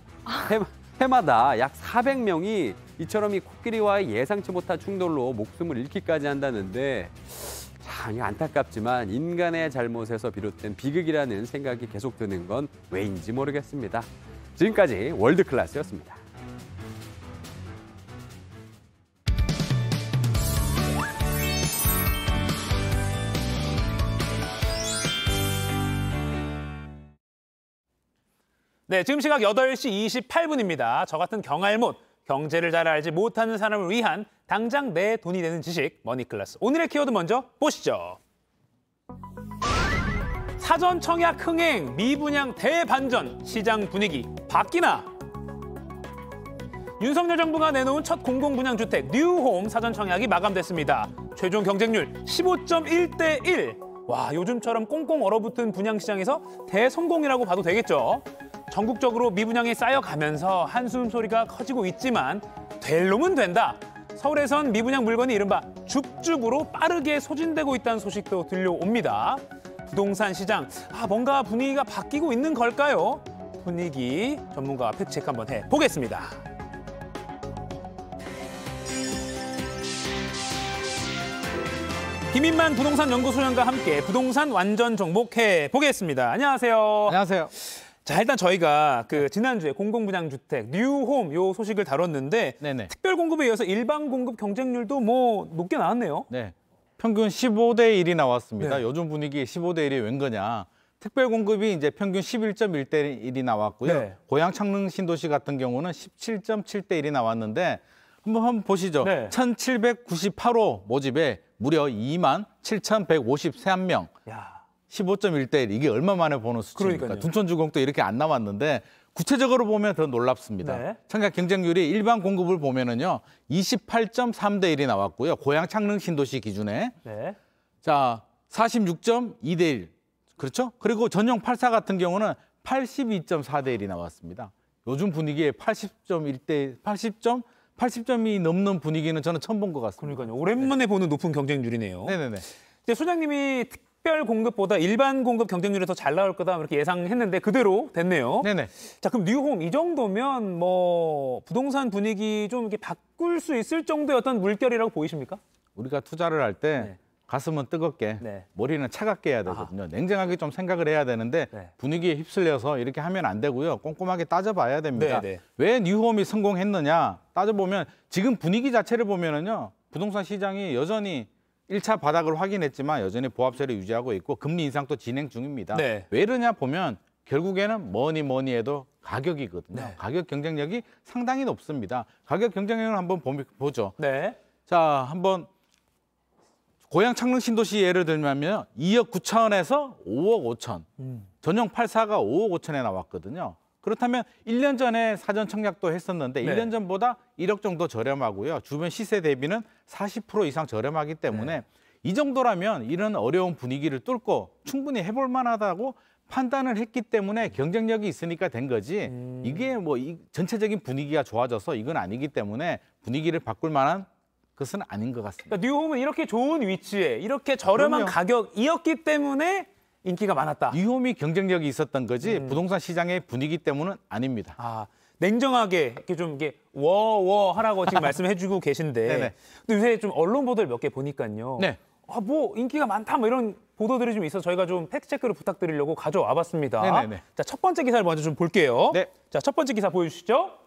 해마다 약 400명이 이처럼 이 코끼리와의 예상치 못한 충돌로 목숨을 잃기까지 한다는데 참 안타깝지만 인간의 잘못에서 비롯된 비극이라는 생각이 계속 드는 건 왜인지 모르겠습니다. 지금까지 월드클래스였습니다. 네, 지금 시각 8시 28분입니다. 저 같은 경알못, 경제를 잘 알지 못하는 사람을 위한 당장 내 돈이 되는 지식 머니클래스. 오늘의 키워드 먼저 보시죠. 사전 청약 흥행, 미분양 대반전, 시장 분위기 바뀌나? 윤석열 정부가 내놓은 첫 공공분양주택 뉴홈 사전 청약이 마감됐습니다. 최종 경쟁률 15.1대 1. 와, 요즘처럼 꽁꽁 얼어붙은 분양시장에서 대성공이라고 봐도 되겠죠. 전국적으로 미분양이 쌓여가면서 한숨 소리가 커지고 있지만 될 놈은 된다. 서울에선 미분양 물건이 이른바 줍줍으로 빠르게 소진되고 있다는 소식도 들려옵니다. 부동산 시장, 뭔가 분위기가 바뀌고 있는 걸까요? 분위기 전문가와 팩트체크 한번 해보겠습니다. 김인만 부동산 연구소장과 함께 부동산 완전 정복해 보겠습니다. 안녕하세요. 안녕하세요. 자, 일단 저희가 지난주에 공공분양주택 뉴홈 요 소식을 다뤘는데 네네. 특별 공급에 이어서 일반 공급 경쟁률도 뭐 높게 나왔네요. 네. 평균 15대 1이 나왔습니다. 네. 요즘 분위기에 15대 1이 웬 거냐. 특별 공급이 이제 평균 11.1대 1이 나왔고요. 네. 고양 창릉 신도시 같은 경우는 17.7대 1이 나왔는데 한번 보시죠. 네. 1,798호 모집에 무려 27,153명. 15.1대 1. 이게 얼마 만에 보는 수치입니까? 그러니까요. 둔촌주공도 이렇게 안 나왔는데 구체적으로 보면 더 놀랍습니다. 네. 청약 경쟁률이 일반 공급을 보면은요. 28.3대 1이 나왔고요. 고양 창릉 신도시 기준에. 네. 자, 46.2대 1. 그렇죠? 그리고 전용 84 같은 경우는 82.4대 1이 나왔습니다. 요즘 분위기에 80점이 넘는 분위기는 저는 처음 본 것 같습니다. 그러니까요. 오랜만에 보는 높은 경쟁률이네요. 네네네. 이제 소장님이 특별 공급보다 일반 공급 경쟁률이 더 잘 나올 거다 이렇게 예상했는데 그대로 됐네요. 네네. 자, 그럼 뉴홈 이 정도면 뭐 부동산 분위기 좀 이렇게 바꿀 수 있을 정도의 어떤 물결이라고 보이십니까? 우리가 투자를 할 때 가슴은 뜨겁게 머리는 차갑게 해야 되거든요. 냉정하게 좀 생각을 해야 되는데 분위기에 휩쓸려서 이렇게 하면 안 되고요. 꼼꼼하게 따져봐야 됩니다. 왜 뉴홈이 성공했느냐 따져보면 지금 분위기 자체를 보면은요. 부동산 시장이 여전히 1차 바닥을 확인했지만 여전히 보합세를 유지하고 있고 금리 인상도 진행 중입니다. 왜 이러냐 보면 결국에는 뭐니 해도 가격이거든요. 가격 경쟁력이 상당히 높습니다. 가격 경쟁력을 한번 보죠. 자, 한번 고양 창릉 신도시 예를 들면 2억 9천에서 5억 5천. 전용 84가 5억 5천에 나왔거든요. 그렇다면 1년 전에 사전 청약도 했었는데 1년 전보다 1억 정도 저렴하고요. 주변 시세 대비는 40% 이상 저렴하기 때문에 이 정도라면 이런 어려운 분위기를 뚫고 충분히 해볼 만하다고 판단을 했기 때문에 경쟁력이 있으니까 된 거지. 이게 뭐 전체적인 분위기가 좋아져서 이건 아니기 때문에 분위기를 바꿀 만한 것은 아닌 것 같습니다. 그러니까 뉴홈은 이렇게 좋은 위치에 이렇게 저렴한 가격이었기 때문에 인기가 많았다. 뉴홈이 경쟁력이 있었던 거지 부동산 시장의 분위기 때문은 아닙니다. 냉정하게 이렇게 좀 이게 워워 하라고 지금 말씀해주고 계신데, 근데 요새 좀 언론 보도를 몇 개 보니까요. 뭐 인기가 많다 뭐 이런 보도들이 좀 있어서 저희가 좀 팩트 체크를 부탁드리려고 가져와봤습니다. 자, 첫 번째 기사를 먼저 좀 볼게요. 자, 첫 번째 기사 보여주시죠.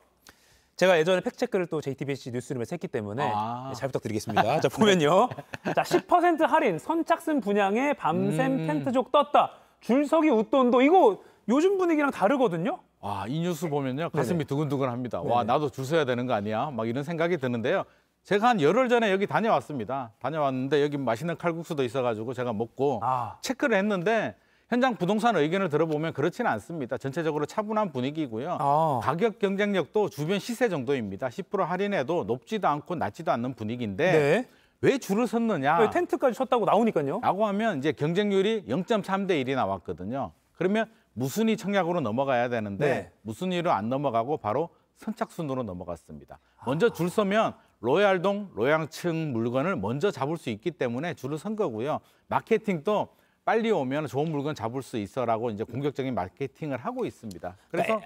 제가 예전에 팩트체크를 또 JTBC 뉴스룸에서 했기 때문에 잘 부탁드리겠습니다. 자, 보면요. 자, 10% 할인, 선착순 분양에 밤샘 텐트족 떴다. 줄서기 웃돈도 이거 요즘 분위기랑 다르거든요. 이 뉴스 보면요. 가슴이 두근두근합니다. 와, 나도 줄 서야 되는 거 아니야? 막 이런 생각이 드는데요. 제가 한 열흘 전에 여기 다녀왔습니다. 다녀왔는데 여기 맛있는 칼국수도 있어가지고 제가 먹고 체크를 했는데 현장 부동산 의견을 들어보면 그렇지는 않습니다. 전체적으로 차분한 분위기고요. 가격 경쟁력도 주변 시세 정도입니다. 10% 할인해도 높지도 않고 낮지도 않는 분위기인데 왜 줄을 섰느냐? 왜 텐트까지 쳤다고 나오니까요. 라고 하면 이제 경쟁률이 0.3대 1이 나왔거든요. 그러면 무순위 청약으로 넘어가야 되는데 무순위로 안 넘어가고 바로 선착순으로 넘어갔습니다. 먼저 줄 서면 로얄동, 로양층 물건을 먼저 잡을 수 있기 때문에 줄을 선 거고요. 마케팅도 빨리 오면 좋은 물건 잡을 수 있어라고 이제 공격적인 마케팅을 하고 있습니다. 그래서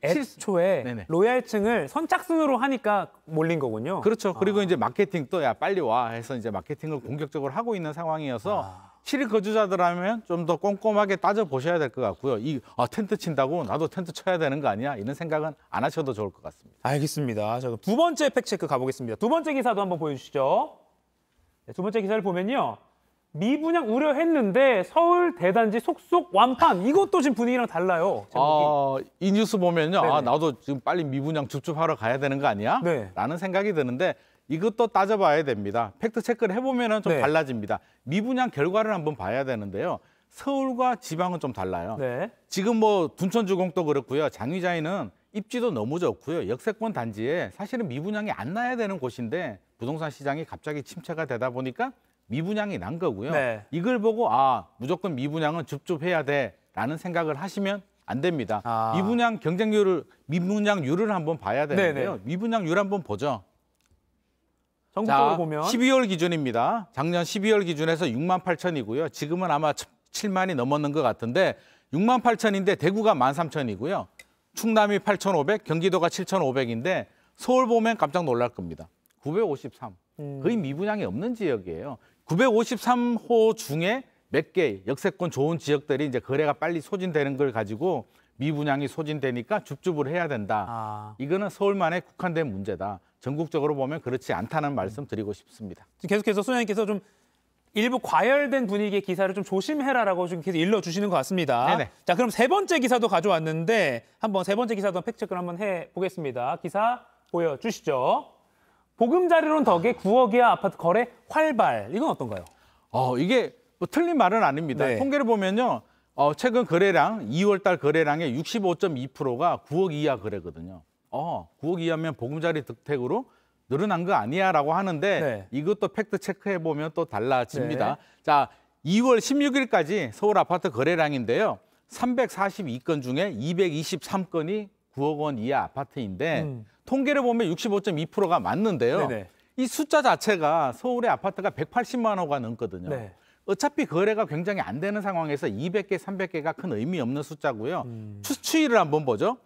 애초에 로얄층을 선착순으로 하니까 몰린 거군요. 그렇죠. 그리고 이제 마케팅도 야 빨리 와 해서 이제 마케팅을 공격적으로 하고 있는 상황이어서 실일 거주자들하면 좀 더 꼼꼼하게 따져 보셔야 될 것 같고요. 텐트 친다고 나도 텐트 쳐야 되는 거 아니야? 이런 생각은 안 하셔도 좋을 것 같습니다. 알겠습니다. 자, 두 번째 팩트체크 가보겠습니다. 두 번째 기사도 한번 보여주시죠. 두 번째 기사를 보면요. 미분양 우려했는데 서울 대단지 속속 완판. 이것도 지금 분위기랑 달라요. 이 뉴스 보면요. 나도 지금 빨리 미분양 줍줍하러 가야 되는 거 아니야? 라는 생각이 드는데 이것도 따져봐야 됩니다. 팩트 체크를 해보면 좀 달라집니다. 미분양 결과를 한번 봐야 되는데요. 서울과 지방은 좀 달라요. 지금 뭐 둔촌주공도 그렇고요. 장위자인은 입지도 너무 좋고요. 역세권 단지에 사실은 미분양이 안 나야 되는 곳인데 부동산 시장이 갑자기 침체가 되다 보니까 미분양이 난 거고요. 이걸 보고 무조건 미분양은 줍줍해야 돼라는 생각을 하시면 안 됩니다. 미분양 경쟁률을 미분양률을 한번 봐야 되는데요. 미분양률 한번 보죠. 전국적으로 보면 12월 기준입니다. 작년 12월 기준에서 6만 8천이고요. 지금은 아마 7만이 넘었는 것 같은데 6만 8천인데 대구가 13,000이고요. 충남이 8,500, 경기도가 7,500인데 서울 보면 깜짝 놀랄 겁니다. 953. 거의 미분양이 없는 지역이에요. 953호 중에 몇 개 역세권 좋은 지역들이 이제 거래가 빨리 소진되는 걸 가지고 미분양이 소진되니까 줍줍을 해야 된다. 이거는 서울만에 국한된 문제다. 전국적으로 보면 그렇지 않다는 말씀 드리고 싶습니다. 계속해서 소장님께서 좀 일부 과열된 분위기의 기사를 좀 조심해라라고 좀 계속 일러주시는 것 같습니다. 네네. 자, 그럼 세 번째 기사도 가져왔는데 한번 세 번째 기사도 팩트체크를 한번 해보겠습니다. 기사 보여주시죠. 보금자리론 덕에 9억 이하 아파트 거래 활발. 이건 어떤가요? 이게 뭐 틀린 말은 아닙니다. 네. 통계를 보면요. 최근 거래량, 2월 달 거래량의 65.2%가 9억 이하 거래거든요. 9억 이하면 보금자리 득택으로 늘어난 거 아니야라고 하는데 네. 이것도 팩트 체크해 보면 또 달라집니다. 네. 자, 2월 16일까지 서울 아파트 거래량인데요. 342건 중에 223건이 9억 원 이하 아파트인데 통계를 보면 65.2%가 맞는데요. 네네. 이 숫자 자체가 서울의 아파트가 180만 호가 넘거든요. 네. 어차피 거래가 굉장히 안 되는 상황에서 200개, 300개가 큰 의미 없는 숫자고요. 추이를 한번 보죠.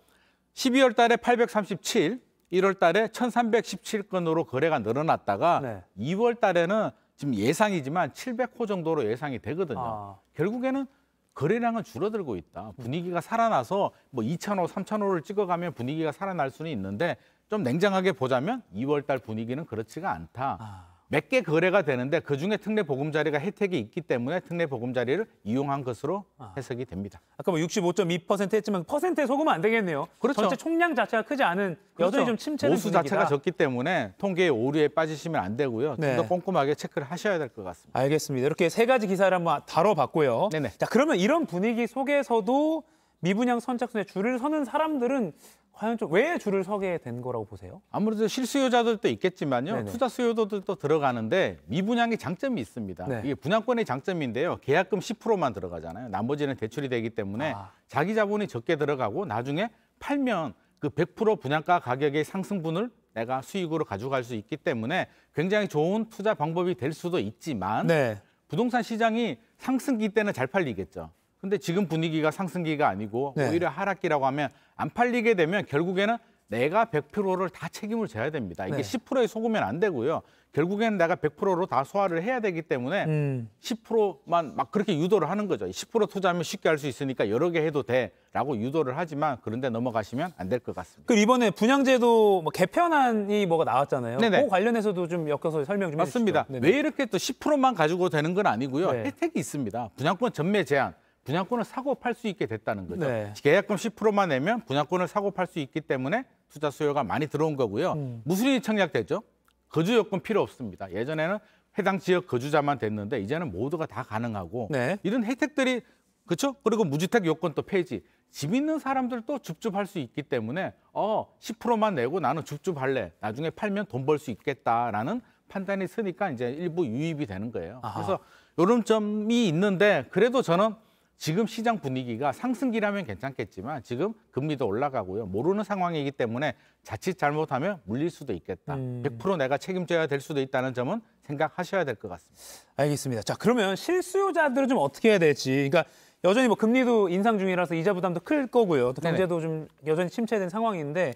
12월 달에 837, 1월 달에 1317건으로 거래가 늘어났다가 네. 2월 달에는 지금 예상이지만 700호 정도로 예상이 되거든요. 결국에는 거래량은 줄어들고 있다. 분위기가 살아나서 뭐 2,000호, 3,000호를 찍어가면 분위기가 살아날 수는 있는데 좀 냉정하게 보자면 2월 달 분위기는 그렇지가 않다. 몇 개 거래가 되는데 그중에 특례 보금자리가 혜택이 있기 때문에 특례 보금자리를 이용한 것으로 해석이 됩니다. 아까 뭐 65.2% 했지만 퍼센트에 속으면 안 되겠네요. 그렇죠. 전체 총량 자체가 크지 않은 여전히 좀 침체된 보수 분위기다. 자체가 적기 때문에 통계의 오류에 빠지시면 안 되고요. 네. 좀 더 꼼꼼하게 체크를 하셔야 될 것 같습니다. 알겠습니다. 이렇게 세 가지 기사를 한번 다뤄봤고요. 네네. 자, 그러면 이런 분위기 속에서도 미분양 선착순에 줄을 서는 사람들은 과연 좀 왜 줄을 서게 된 거라고 보세요? 아무래도 실수요자들도 있겠지만요. 네네. 투자 수요자들도 들어가는데 미분양이 장점이 있습니다. 네. 이게 분양권의 장점인데요. 계약금 10%만 들어가잖아요. 나머지는 대출이 되기 때문에 자기 자본이 적게 들어가고 나중에 팔면 그 100% 분양가 가격의 상승분을 내가 수익으로 가져갈 수 있기 때문에 굉장히 좋은 투자 방법이 될 수도 있지만 네. 부동산 시장이 상승기 때는 잘 팔리겠죠. 근데 지금 분위기가 상승기가 아니고 네. 오히려 하락기라고 하면 안 팔리게 되면 결국에는 내가 100%를 다 책임을 져야 됩니다. 이게 네. 10%에 속으면 안 되고요. 결국에는 내가 100%로 다 소화를 해야 되기 때문에 10%만 막 그렇게 유도를 하는 거죠. 10% 투자하면 쉽게 할 수 있으니까 여러 개 해도 돼라고 유도를 하지만 그런데 넘어가시면 안 될 것 같습니다. 그리고 이번에 분양제도 뭐 개편안이 뭐가 나왔잖아요. 네네. 그 관련해서도 좀 엮여서 설명 좀 맞습니다. 해주시죠. 네네. 왜 이렇게 또 10%만 가지고 되는 건 아니고요. 네. 혜택이 있습니다. 분양권 전매 제한. 분양권을 사고 팔 수 있게 됐다는 거죠. 네. 계약금 10%만 내면 분양권을 사고 팔 수 있기 때문에 투자 수요가 많이 들어온 거고요. 무슨이 청약되죠? 거주 요건 필요 없습니다. 예전에는 해당 지역 거주자만 됐는데 이제는 모두가 다 가능하고 네. 이런 혜택들이 그렇죠? 그리고 무주택 요건 또 폐지. 집 있는 사람들도 줍줍할 수 있기 때문에 10%만 내고 나는 줍줍할래. 나중에 팔면 돈 벌 수 있겠다라는 판단이 서니까 이제 일부 유입이 되는 거예요. 그래서 이런 점이 있는데 그래도 저는 지금 시장 분위기가 상승기라면 괜찮겠지만 지금 금리도 올라가고요. 모르는 상황이기 때문에 자칫 잘못하면 물릴 수도 있겠다. 100% 내가 책임져야 될 수도 있다는 점은 생각하셔야 될 것 같습니다. 알겠습니다. 자, 그러면 실수요자들은 좀 어떻게 해야 될지. 그러니까 여전히 뭐 금리도 인상 중이라서 이자 부담도 클 거고요. 또 경제도 좀 여전히 침체된 상황인데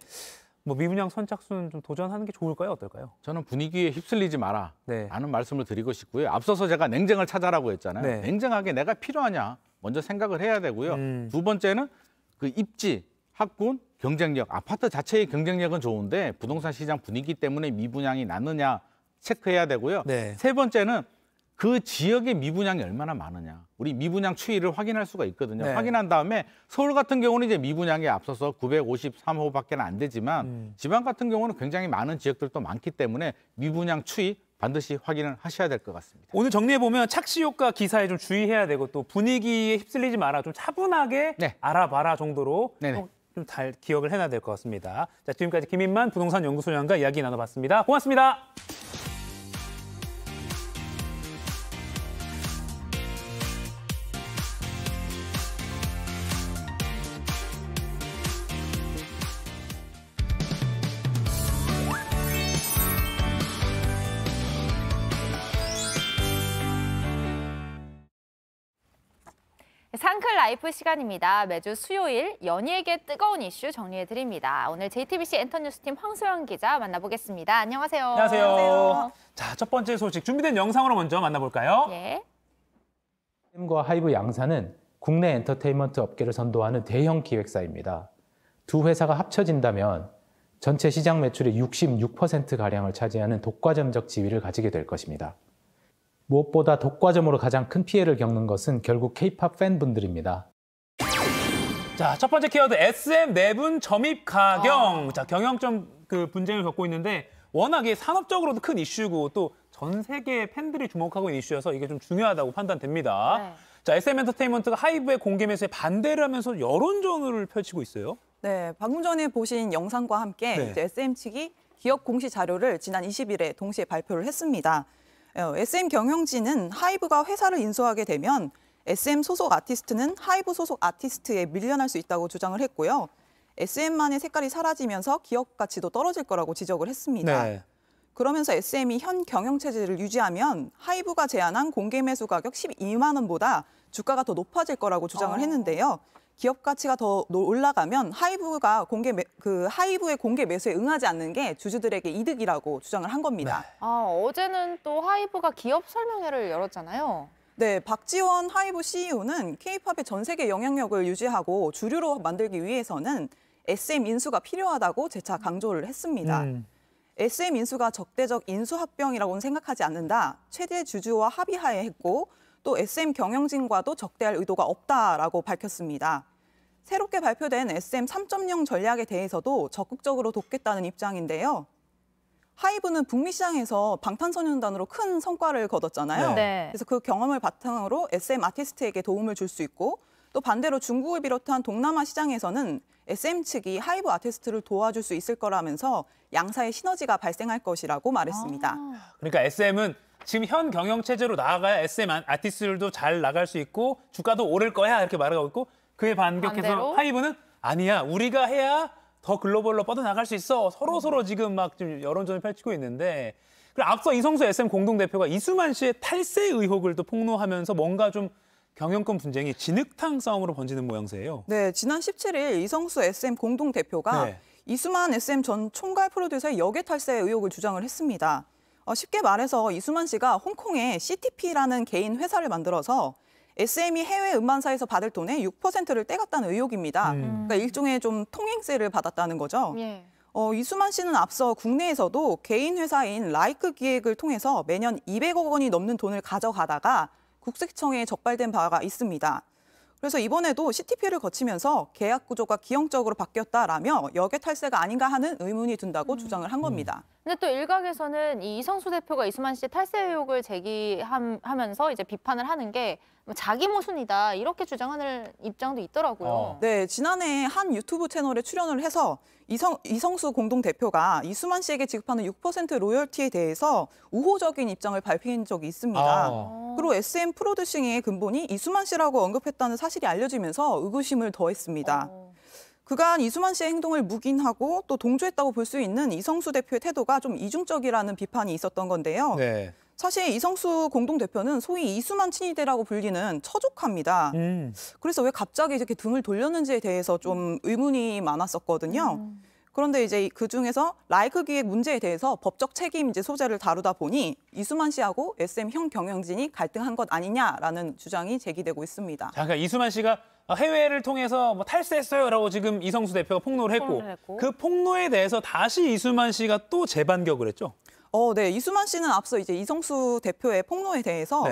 뭐 미분양 선착순 좀 도전하는 게 좋을까요? 어떨까요? 저는 분위기에 휩쓸리지 마라. 네. 라는 말씀을 드리고 싶고요. 앞서서 제가 냉정을 찾아라고 했잖아요. 네. 냉정하게 내가 필요하냐 먼저 생각을 해야 되고요. 두 번째는 그 입지, 학군, 경쟁력. 아파트 자체의 경쟁력은 좋은데 부동산 시장 분위기 때문에 미분양이 났느냐 체크해야 되고요. 네. 세 번째는 그 지역의 미분양이 얼마나 많으냐. 우리 미분양 추이를 확인할 수가 있거든요. 네. 확인한 다음에 서울 같은 경우는 이제 미분양에 앞서서 953호밖에 안 되지만 지방 같은 경우는 굉장히 많은 지역들도 많기 때문에 미분양 추이 반드시 확인을 하셔야 될 것 같습니다. 오늘 정리해보면 착시 효과 기사에 좀 주의해야 되고 또 분위기에 휩쓸리지 마라. 좀 차분하게 알아봐라 정도로 좀 잘 기억을 해놔야 될 것 같습니다. 자, 지금까지 김인만 부동산 연구소장과 이야기 나눠봤습니다. 고맙습니다. 라이프 시간입니다. 매주 수요일 연예계 뜨거운 이슈 정리해드립니다. 오늘 JTBC 엔터뉴스팀 황소영 기자 만나보겠습니다. 안녕하세요. 안녕하세요. 자, 첫 번째 소식 준비된 영상으로 먼저 만나볼까요? 예. SM과 하이브 양사는 국내 엔터테인먼트 업계를 선도하는 대형 기획사입니다. 두 회사가 합쳐진다면 전체 시장 매출의 66%가량을 차지하는 독과점적 지위를 가지게 될 것입니다. 무엇보다 독과점으로 가장 큰 피해를 겪는 것은 결국 K-팝 팬분들입니다. 자, 첫 번째 키워드 SM 내분 점입 가경. 자, 경영점 분쟁을 겪고 있는데 워낙에 산업적으로도 큰 이슈고 또 전 세계 팬들이 주목하고 있는 이슈여서 이게 좀 중요하다고 판단됩니다. 네. 자, SM 엔터테인먼트가 하이브의 공개 매수에 반대를 하면서 여론전을 펼치고 있어요. 네, 방금 전에 보신 영상과 함께 이제 SM 측이 기업 공시 자료를 지난 20일에 동시에 발표를 했습니다. SM 경영진은 하이브가 회사를 인수하게 되면 SM 소속 아티스트는 하이브 소속 아티스트에 밀려날 수 있다고 주장을 했고요. SM만의 색깔이 사라지면서 기업 가치도 떨어질 거라고 지적을 했습니다. 네. 그러면서 SM이 현 경영 체제를 유지하면 하이브가 제안한 공개 매수 가격 12만 원보다 주가가 더 높아질 거라고 주장을 했는데요. 기업 가치가 더 올라가면 하이브의 공개 매수에 응하지 않는 게 주주들에게 이득이라고 주장을 한 겁니다. 네. 어제는 또 하이브가 기업 설명회를 열었잖아요. 네, 박지원 하이브 CEO는 K-팝의 전 세계 영향력을 유지하고 주류로 만들기 위해서는 SM 인수가 필요하다고 재차 강조를 했습니다. SM 인수가 적대적 인수합병이라고는 생각하지 않는다. 최대 주주와 합의하에 했고 또 SM 경영진과도 적대할 의도가 없다라고 밝혔습니다. 새롭게 발표된 SM 3.0 전략에 대해서도 적극적으로 돕겠다는 입장인데요. 하이브는 북미 시장에서 방탄소년단으로 큰 성과를 거뒀잖아요. 네. 그래서 그 경험을 바탕으로 SM 아티스트에게 도움을 줄 수 있고 또 반대로 중국을 비롯한 동남아 시장에서는 SM 측이 하이브 아티스트를 도와줄 수 있을 거라면서 양사의 시너지가 발생할 것이라고 말했습니다. 그러니까 SM은 지금 현 경영 체제로 나아가야 SM 아티스트들도 잘 나갈 수 있고 주가도 오를 거야 이렇게 말하고 있고 그에 반격해서 반대로? 하이브는 아니야 우리가 해야 더 글로벌로 뻗어나갈 수 있어. 서로 지금 막 좀 여론전을 펼치고 있는데 그리고 앞서 이성수 SM 공동대표가 이수만 씨의 탈세 의혹을 또 폭로하면서 뭔가 좀 경영권 분쟁이 진흙탕 싸움으로 번지는 모양새예요. 네, 지난 17일 이성수 SM 공동대표가 이수만 SM 전 총괄 프로듀서의 역외 탈세 의혹을 주장을 했습니다. 쉽게 말해서 이수만 씨가 홍콩에 CTP라는 개인 회사를 만들어서 SM이 해외 음반사에서 받을 돈의 6%를 떼갔다는 의혹입니다. 그러니까 일종의 좀 통행세를 받았다는 거죠. 이수만 씨는 앞서 국내에서도 개인 회사인 라이크 기획을 통해서 매년 200억 원이 넘는 돈을 가져가다가 국세청에 적발된 바가 있습니다. 그래서 이번에도 CTP를 거치면서 계약 구조가 기형적으로 바뀌었다라며 역외 탈세가 아닌가 하는 의문이 든다고 주장을 한 겁니다. 근데 또 일각에서는 이 이성수 대표가 이수만 씨의 탈세 의혹을 제기하면서 이제 비판을 하는 게 자기 모순이다 이렇게 주장하는 입장도 있더라고요. 네, 지난해 한 유튜브 채널에 출연을 해서 이성수 공동대표가 이수만 씨에게 지급하는 6% 로열티에 대해서 우호적인 입장을 발표한 적이 있습니다. 그리고 SM 프로듀싱의 근본이 이수만 씨라고 언급했다는 사실이 알려지면서 의구심을 더했습니다. 그간 이수만 씨의 행동을 묵인하고 또 동조했다고 볼 수 있는 이성수 대표의 태도가 좀 이중적이라는 비판이 있었던 건데요. 네. 사실 이성수 공동대표는 소위 이수만 친위대라고 불리는 처족합니다. 그래서 왜 갑자기 이렇게 등을 돌렸는지에 대해서 좀 의문이 많았었거든요. 그런데 이제 그중에서 라이크 기획 문제에 대해서 법적 책임 소재를 다루다 보니 이수만 씨하고 SM 형 경영진이 갈등한 것 아니냐라는 주장이 제기되고 있습니다. 자, 그러니까 이수만 씨가 해외를 통해서 뭐 탈세했어요라고 지금 이성수 대표가 폭로를 했고 그 폭로에 대해서 다시 이수만 씨가 또 재반격을 했죠. 네, 이수만 씨는 앞서 이제 이성수 대표의 폭로에 대해서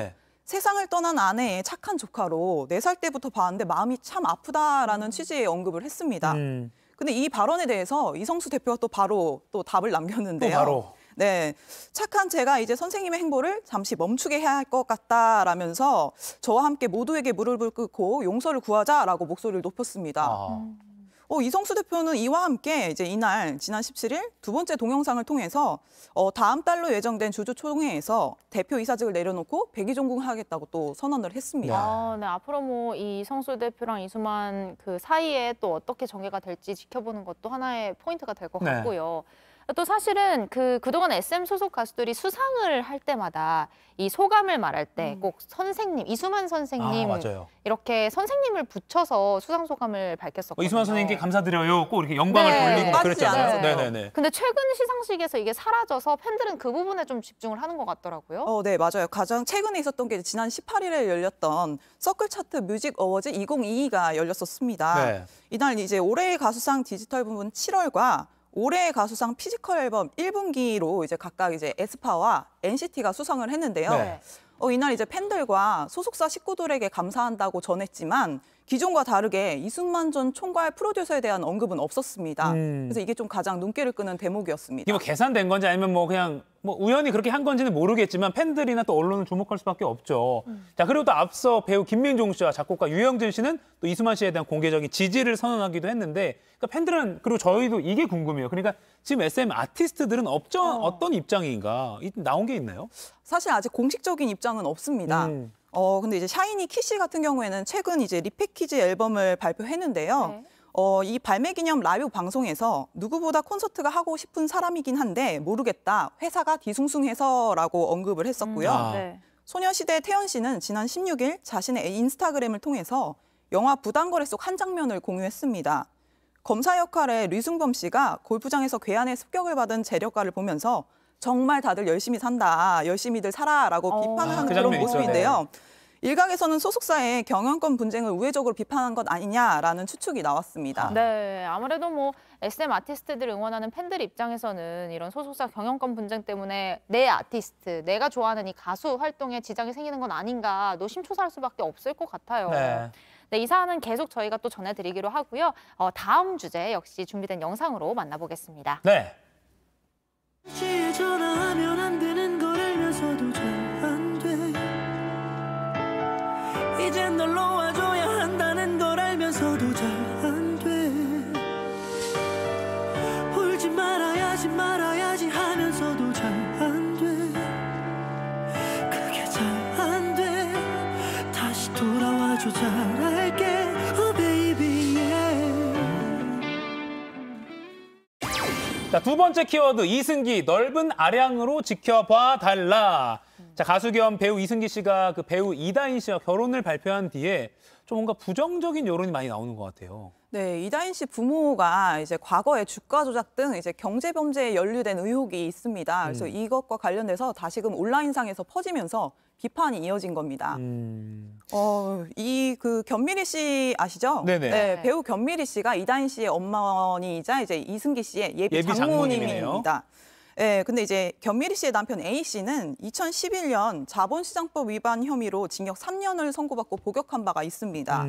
세상을 떠난 아내의 착한 조카로 4살 때부터 봤는데 마음이 참 아프다라는 취지의 언급을 했습니다. 근데 이 발언에 대해서 이성수 대표가 또 바로 또 답을 남겼는데요. 또 바로. 네, 착한 제가 이제 선생님의 행보를 잠시 멈추게 해야 할 것 같다라면서 저와 함께 모두에게 무릎을 꿇고 용서를 구하자라고 목소리를 높였습니다. 이성수 대표는 이와 함께 이제 이날 지난 17일 두 번째 동영상을 통해서 다음 달로 예정된 주주총회에서 대표 이사직을 내려놓고 백의종군하겠다고 또 선언을 했습니다. 네, 앞으로 뭐 이성수 대표랑 이수만 그 사이에 또 어떻게 전개가 될지 지켜보는 것도 하나의 포인트가 될 것 같고요. 또 사실은 그동안 SM 소속 가수들이 수상을 할 때마다 이 소감을 말할 때 꼭 선생님, 이수만 선생님 맞아요. 이렇게 선생님을 붙여서 수상 소감을 밝혔었거든요. 이수만 선생님께 감사드려요. 꼭 이렇게 영광을 네. 돌리고 그랬잖아요. 네. 네네네. 근데 최근 시상식에서 이게 사라져서 팬들은 그 부분에 좀 집중을 하는 것 같더라고요. 네, 맞아요. 가장 최근에 있었던 게 지난 18일에 열렸던 서클 차트 뮤직 어워즈 2022가 열렸었습니다. 네. 이날 이제 올해의 가수상 디지털 부분 7월과 올해의 가수상 피지컬 앨범 1분기로 이제 각각 이제 에스파와 NCT가 수상을 했는데요. 네. 이날 이제 팬들과 소속사 식구들에게 감사한다고 전했지만 기존과 다르게 이순만 전 총괄 프로듀서에 대한 언급은 없었습니다. 그래서 이게 좀 가장 눈길을 끄는 대목이었습니다. 이게 뭐 계산된 건지 아니면 뭐 그냥 뭐 우연히 그렇게 한 건지는 모르겠지만 팬들이나 또 언론은 주목할 수밖에 없죠. 자, 그리고 또 앞서 배우 김민종 씨와 작곡가 유영진 씨는 또 이수만 씨에 대한 공개적인 지지를 선언하기도 했는데, 그러니까 팬들은, 그리고 저희도 이게 궁금해요. 그러니까 지금 SM 아티스트들은 어떤 입장인가? 나온 게 있나요? 사실 아직 공식적인 입장은 없습니다. 근데 이제 샤이니 키씨 같은 경우에는 최근 이제 리패키지 앨범을 발표했는데요. 이 발매 기념 라이브 방송에서 누구보다 콘서트가 하고 싶은 사람이긴 한데 모르겠다. 회사가 뒤숭숭해서라고 언급을 했었고요. 소녀시대 태연 씨는 지난 16일 자신의 인스타그램을 통해서 영화 부당거래 속 한 장면을 공유했습니다. 검사 역할의 류승범 씨가 골프장에서 괴한의 습격을 받은 재력가를 보면서 정말 다들 열심히 산다, 열심히들 살아라고 비판을 하는 그런 모습인데요. 일각에서는 소속사의 경영권 분쟁을 우회적으로 비판한 것 아니냐라는 추측이 나왔습니다. 네, 아무래도 뭐 SM 아티스트들 응원하는 팬들 입장에서는 이런 소속사 경영권 분쟁 때문에 내 아티스트, 내가 좋아하는 이 가수 활동에 지장이 생기는 건 아닌가 노심초사할 수밖에 없을 것 같아요. 네, 이 사안은 계속 저희가 또 전해드리기로 하고요. 다음 주제 역시 준비된 영상으로 만나보겠습니다. 네. 전화하면 안 되는 걸 알면서도 잘 안 돼. 이젠 널 놓아줘야 한다는 걸 알면서도 잘 안 돼. 울지 말아야지 하면서도 잘 안 돼. 그게 잘 안 돼. 다시 돌아와줘 잘할게. Oh baby yeah. 자, 두 번째 키워드 이승기, 넓은 아량으로 지켜봐 달라. 자, 가수 겸 배우 이승기 씨가 그 배우 이다인 씨와 결혼을 발표한 뒤에 좀 뭔가 부정적인 여론이 많이 나오는 것 같아요. 네, 이다인 씨 부모가 이제 과거에 주가 조작 등 이제 경제 범죄에 연루된 의혹이 있습니다. 그래서 이것과 관련돼서 다시금 온라인상에서 퍼지면서 비판이 이어진 겁니다. 이 견미리 씨 아시죠? 네네. 네, 배우 견미리 씨가 이다인 씨의 어머니이자 이제 이승기 씨의 예비 장모님입니다. 네, 근데 이제 견미리 씨의 남편 A 씨는 2011년 자본시장법 위반 혐의로 징역 3년을 선고받고 복역한 바가 있습니다.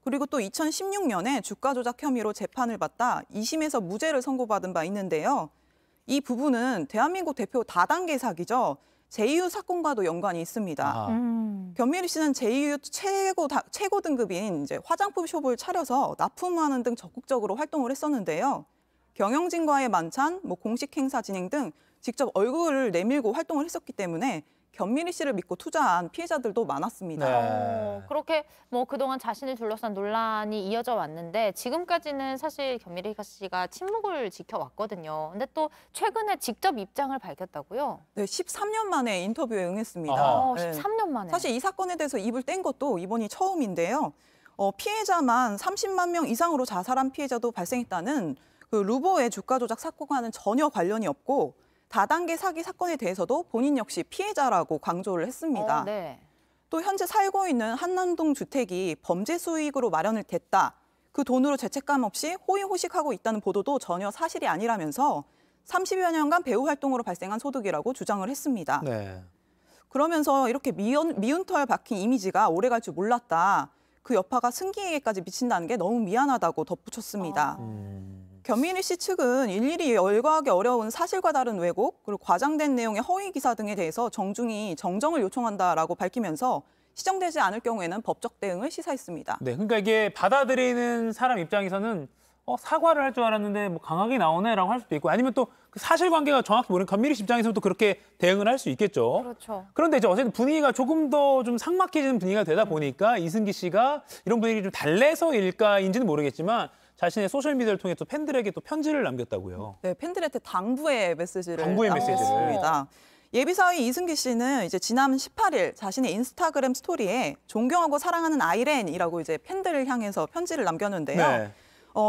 그리고 또 2016년에 주가 조작 혐의로 재판을 받다 2심에서 무죄를 선고받은 바 있는데요. 이 부분은 대한민국 대표 다단계 사기죠. 제2유 사건과도 연관이 있습니다. 견미리 씨는 제2유 최고 등급인 이제 화장품 숍을 차려서 납품하는 등 적극적으로 활동을 했었는데요. 경영진과의 만찬, 공식 행사 진행 등 직접 얼굴을 내밀고 활동을 했었기 때문에 견미리 씨를 믿고 투자한 피해자들도 많았습니다. 그렇게 뭐 그동안 자신을 둘러싼 논란이 이어져 왔는데 지금까지는 사실 견미리 씨가 침묵을 지켜왔거든요. 근데 또 최근에 직접 입장을 밝혔다고요? 네, 13년 만에 인터뷰에 응했습니다. 13년 만에. 사실 이 사건에 대해서 입을 뗀 것도 이번이 처음인데요. 피해자만 30만 명 이상으로 자살한 피해자도 발생했다는 그 루보의 주가 조작 사건과는 전혀 관련이 없고 다단계 사기 사건에 대해서도 본인 역시 피해자라고 강조를 했습니다. 또 현재 살고 있는 한남동 주택이 범죄 수익으로 마련을 됐다. 그 돈으로 죄책감 없이 호의호식하고 있다는 보도도 전혀 사실이 아니라면서 30여 년간 배우 활동으로 발생한 소득이라고 주장을 했습니다. 그러면서 이렇게 미운 털 박힌 이미지가 오래갈 줄 몰랐다. 그 여파가 승기에게까지 미친다는 게 너무 미안하다고 덧붙였습니다. 견미리 씨 측은 일일이 열거하기 어려운 사실과 다른 왜곡, 그리고 과장된 내용의 허위 기사 등에 대해서 정중히 정정을 요청한다라고 밝히면서 시정되지 않을 경우에는 법적 대응을 시사했습니다. 네, 그러니까 이게 받아들이는 사람 입장에서는 사과를 할 줄 알았는데 뭐 강하게 나오네라고 할 수도 있고, 아니면 또 그 사실관계가 정확히 모르는 견미리 씨 입장에서는 또 그렇게 대응을 할 수 있겠죠. 그렇죠. 그런데 이제 어쨌든 분위기가 조금 더 좀 삭막해지는 분위기가 되다 보니까 이승기 씨가 이런 분위기 좀 달래서일까인지는 모르겠지만 자신의 소셜미디어를 통해 또 팬들에게 또 편지를 남겼다고요. 네, 팬들한테 당부의 메시지를 당부의 남겼습니다. 예비사위 이승기 씨는 이제 지난 18일 자신의 인스타그램 스토리에 존경하고 사랑하는 아이렌이라고 이제 팬들을 향해서 편지를 남겼는데요. 네.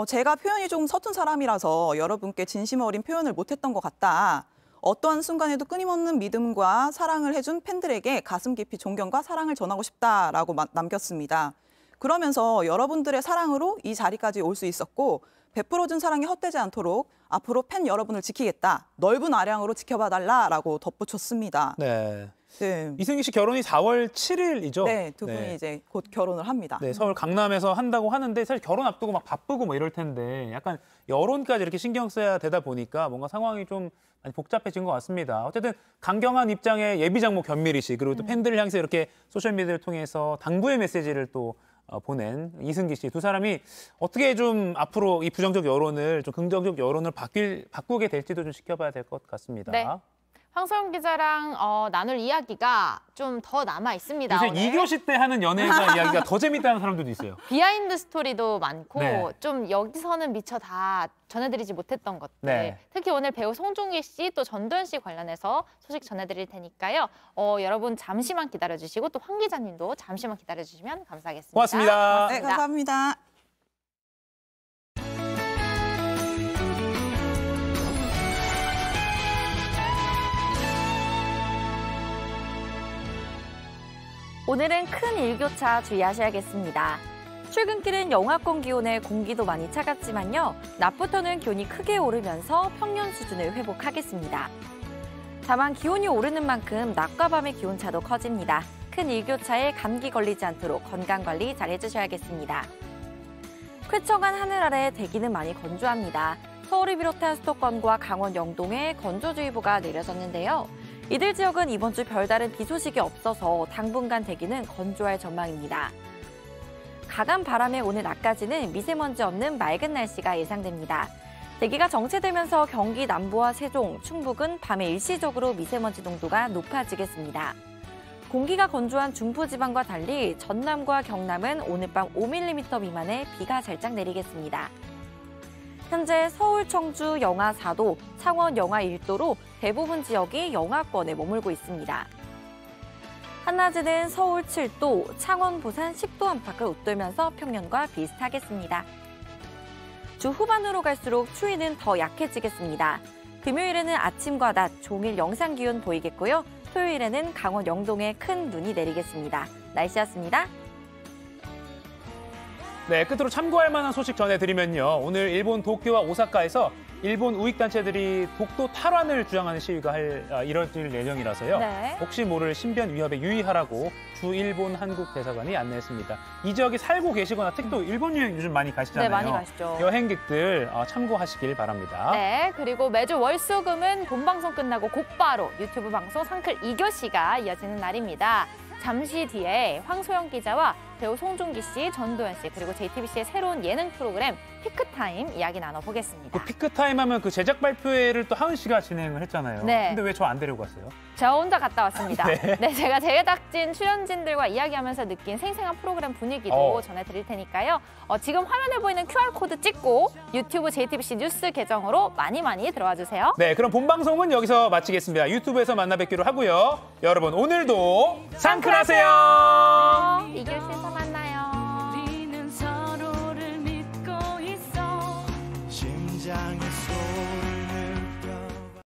제가 표현이 좀 서툰 사람이라서 여러분께 진심 어린 표현을 못했던 것 같다. 어떠한 순간에도 끊임없는 믿음과 사랑을 해준 팬들에게 가슴 깊이 존경과 사랑을 전하고 싶다라고 남겼습니다. 그러면서 여러분들의 사랑으로 이 자리까지 올 수 있었고 베풀어준 사랑이 헛되지 않도록 앞으로 팬 여러분을 지키겠다. 넓은 아량으로 지켜봐달라라고 덧붙였습니다. 네. 네. 이승기 씨 결혼이 4월 7일이죠? 네, 두 분이 이제 곧 결혼을 합니다. 네, 서울 강남에서 한다고 하는데 사실 결혼 앞두고 막 바쁘고 뭐 이럴 텐데 약간 여론까지 이렇게 신경 써야 되다 보니까 뭔가 상황이 좀 많이 복잡해진 것 같습니다. 어쨌든 강경한 입장의 예비 장모 견미리 씨 그리고 또 팬들을 향해서 이렇게 소셜미디어를 통해서 당부의 메시지를 또 보낸 이승기 씨 두 사람이 어떻게 좀 앞으로 이 부정적 여론을 좀 긍정적 여론을 바꾸게 될지도 좀 지켜봐야 될 것 같습니다. 네. 황소영 기자랑 나눌 이야기가 좀 더 남아 있습니다. 요새 오늘. 2교시 때 하는 연애가 이야기가 더 재밌다는 사람들도 있어요. 비하인드 스토리도 많고 네. 좀 여기서는 미처 다 전해드리지 못했던 것들. 네. 특히 오늘 배우 송중기 씨 또 전도연 씨 관련해서 소식 전해드릴 테니까요. 여러분 잠시만 기다려주시고 또 황 기자님도 잠시만 기다려주시면 감사하겠습니다. 고맙습니다. 네, 감사합니다. 오늘은 큰 일교차 주의하셔야겠습니다. 출근길은 영하권 기온에 공기도 많이 차갑지만요. 낮부터는 기온이 크게 오르면서 평년 수준을 회복하겠습니다. 다만 기온이 오르는 만큼 낮과 밤의 기온차도 커집니다. 큰 일교차에 감기 걸리지 않도록 건강관리 잘 해주셔야겠습니다. 쾌청한 하늘 아래 대기는 많이 건조합니다. 서울을 비롯한 수도권과 강원 영동에 건조주의보가 내려졌는데요. 이들 지역은 이번 주 별다른 비 소식이 없어서 당분간 대기는 건조할 전망입니다. 강한 바람에 오늘 낮까지는 미세먼지 없는 맑은 날씨가 예상됩니다. 대기가 정체되면서 경기 남부와 세종, 충북은 밤에 일시적으로 미세먼지 농도가 높아지겠습니다. 공기가 건조한 중부지방과 달리 전남과 경남은 오늘 밤 5mm 미만의 비가 살짝 내리겠습니다. 현재 서울, 청주 영하 4도, 창원 영하 1도로 대부분 지역이 영하권에 머물고 있습니다. 한낮에는 서울 7도, 창원, 부산 10도 안팎을 웃돌면서 평년과 비슷하겠습니다. 주 후반으로 갈수록 추위는 더 약해지겠습니다. 금요일에는 아침과 낮, 종일 영상 기온 보이겠고요. 토요일에는 강원 영동에 큰 눈이 내리겠습니다. 날씨였습니다. 네, 끝으로 참고할 만한 소식 전해드리면요. 오늘 일본 도쿄와 오사카에서 일본 우익단체들이 독도 탈환을 주장하는 시위가 이뤄질 예정이라서요. 네. 혹시 모를 신변 위협에 유의하라고 주 일본 한국 대사관이 안내했습니다. 이 지역에 살고 계시거나 특히 또 일본 여행 요즘 많이 가시잖아요. 네, 많이 가시죠. 여행객들 참고하시길 바랍니다. 네, 그리고 매주 월수금은 본방송 끝나고 곧바로 유튜브 방송 상클 2교시가 이어지는 날입니다. 잠시 뒤에 황소영 기자와 배우 송중기 씨, 전도연 씨, 그리고 JTBC의 새로운 예능 프로그램 피크타임 이야기 나눠보겠습니다. 그 피크타임 하면 그 제작 발표회를 또 하은 씨가 진행을 했잖아요. 네. 근데 왜 저 안 데리고 갔어요? 저 혼자 갔다 왔습니다. 네. 네, 제가 제작진, 출연진들과 이야기하면서 느낀 생생한 프로그램 분위기도 전해드릴 테니까요. 지금 화면에 보이는 QR코드 찍고 유튜브 JTBC 뉴스 계정으로 많이 들어와 주세요. 네, 그럼 본방송은 여기서 마치겠습니다. 유튜브에서 만나 뵙기로 하고요. 여러분, 오늘도 상클하세요. 이교시에서 만나요.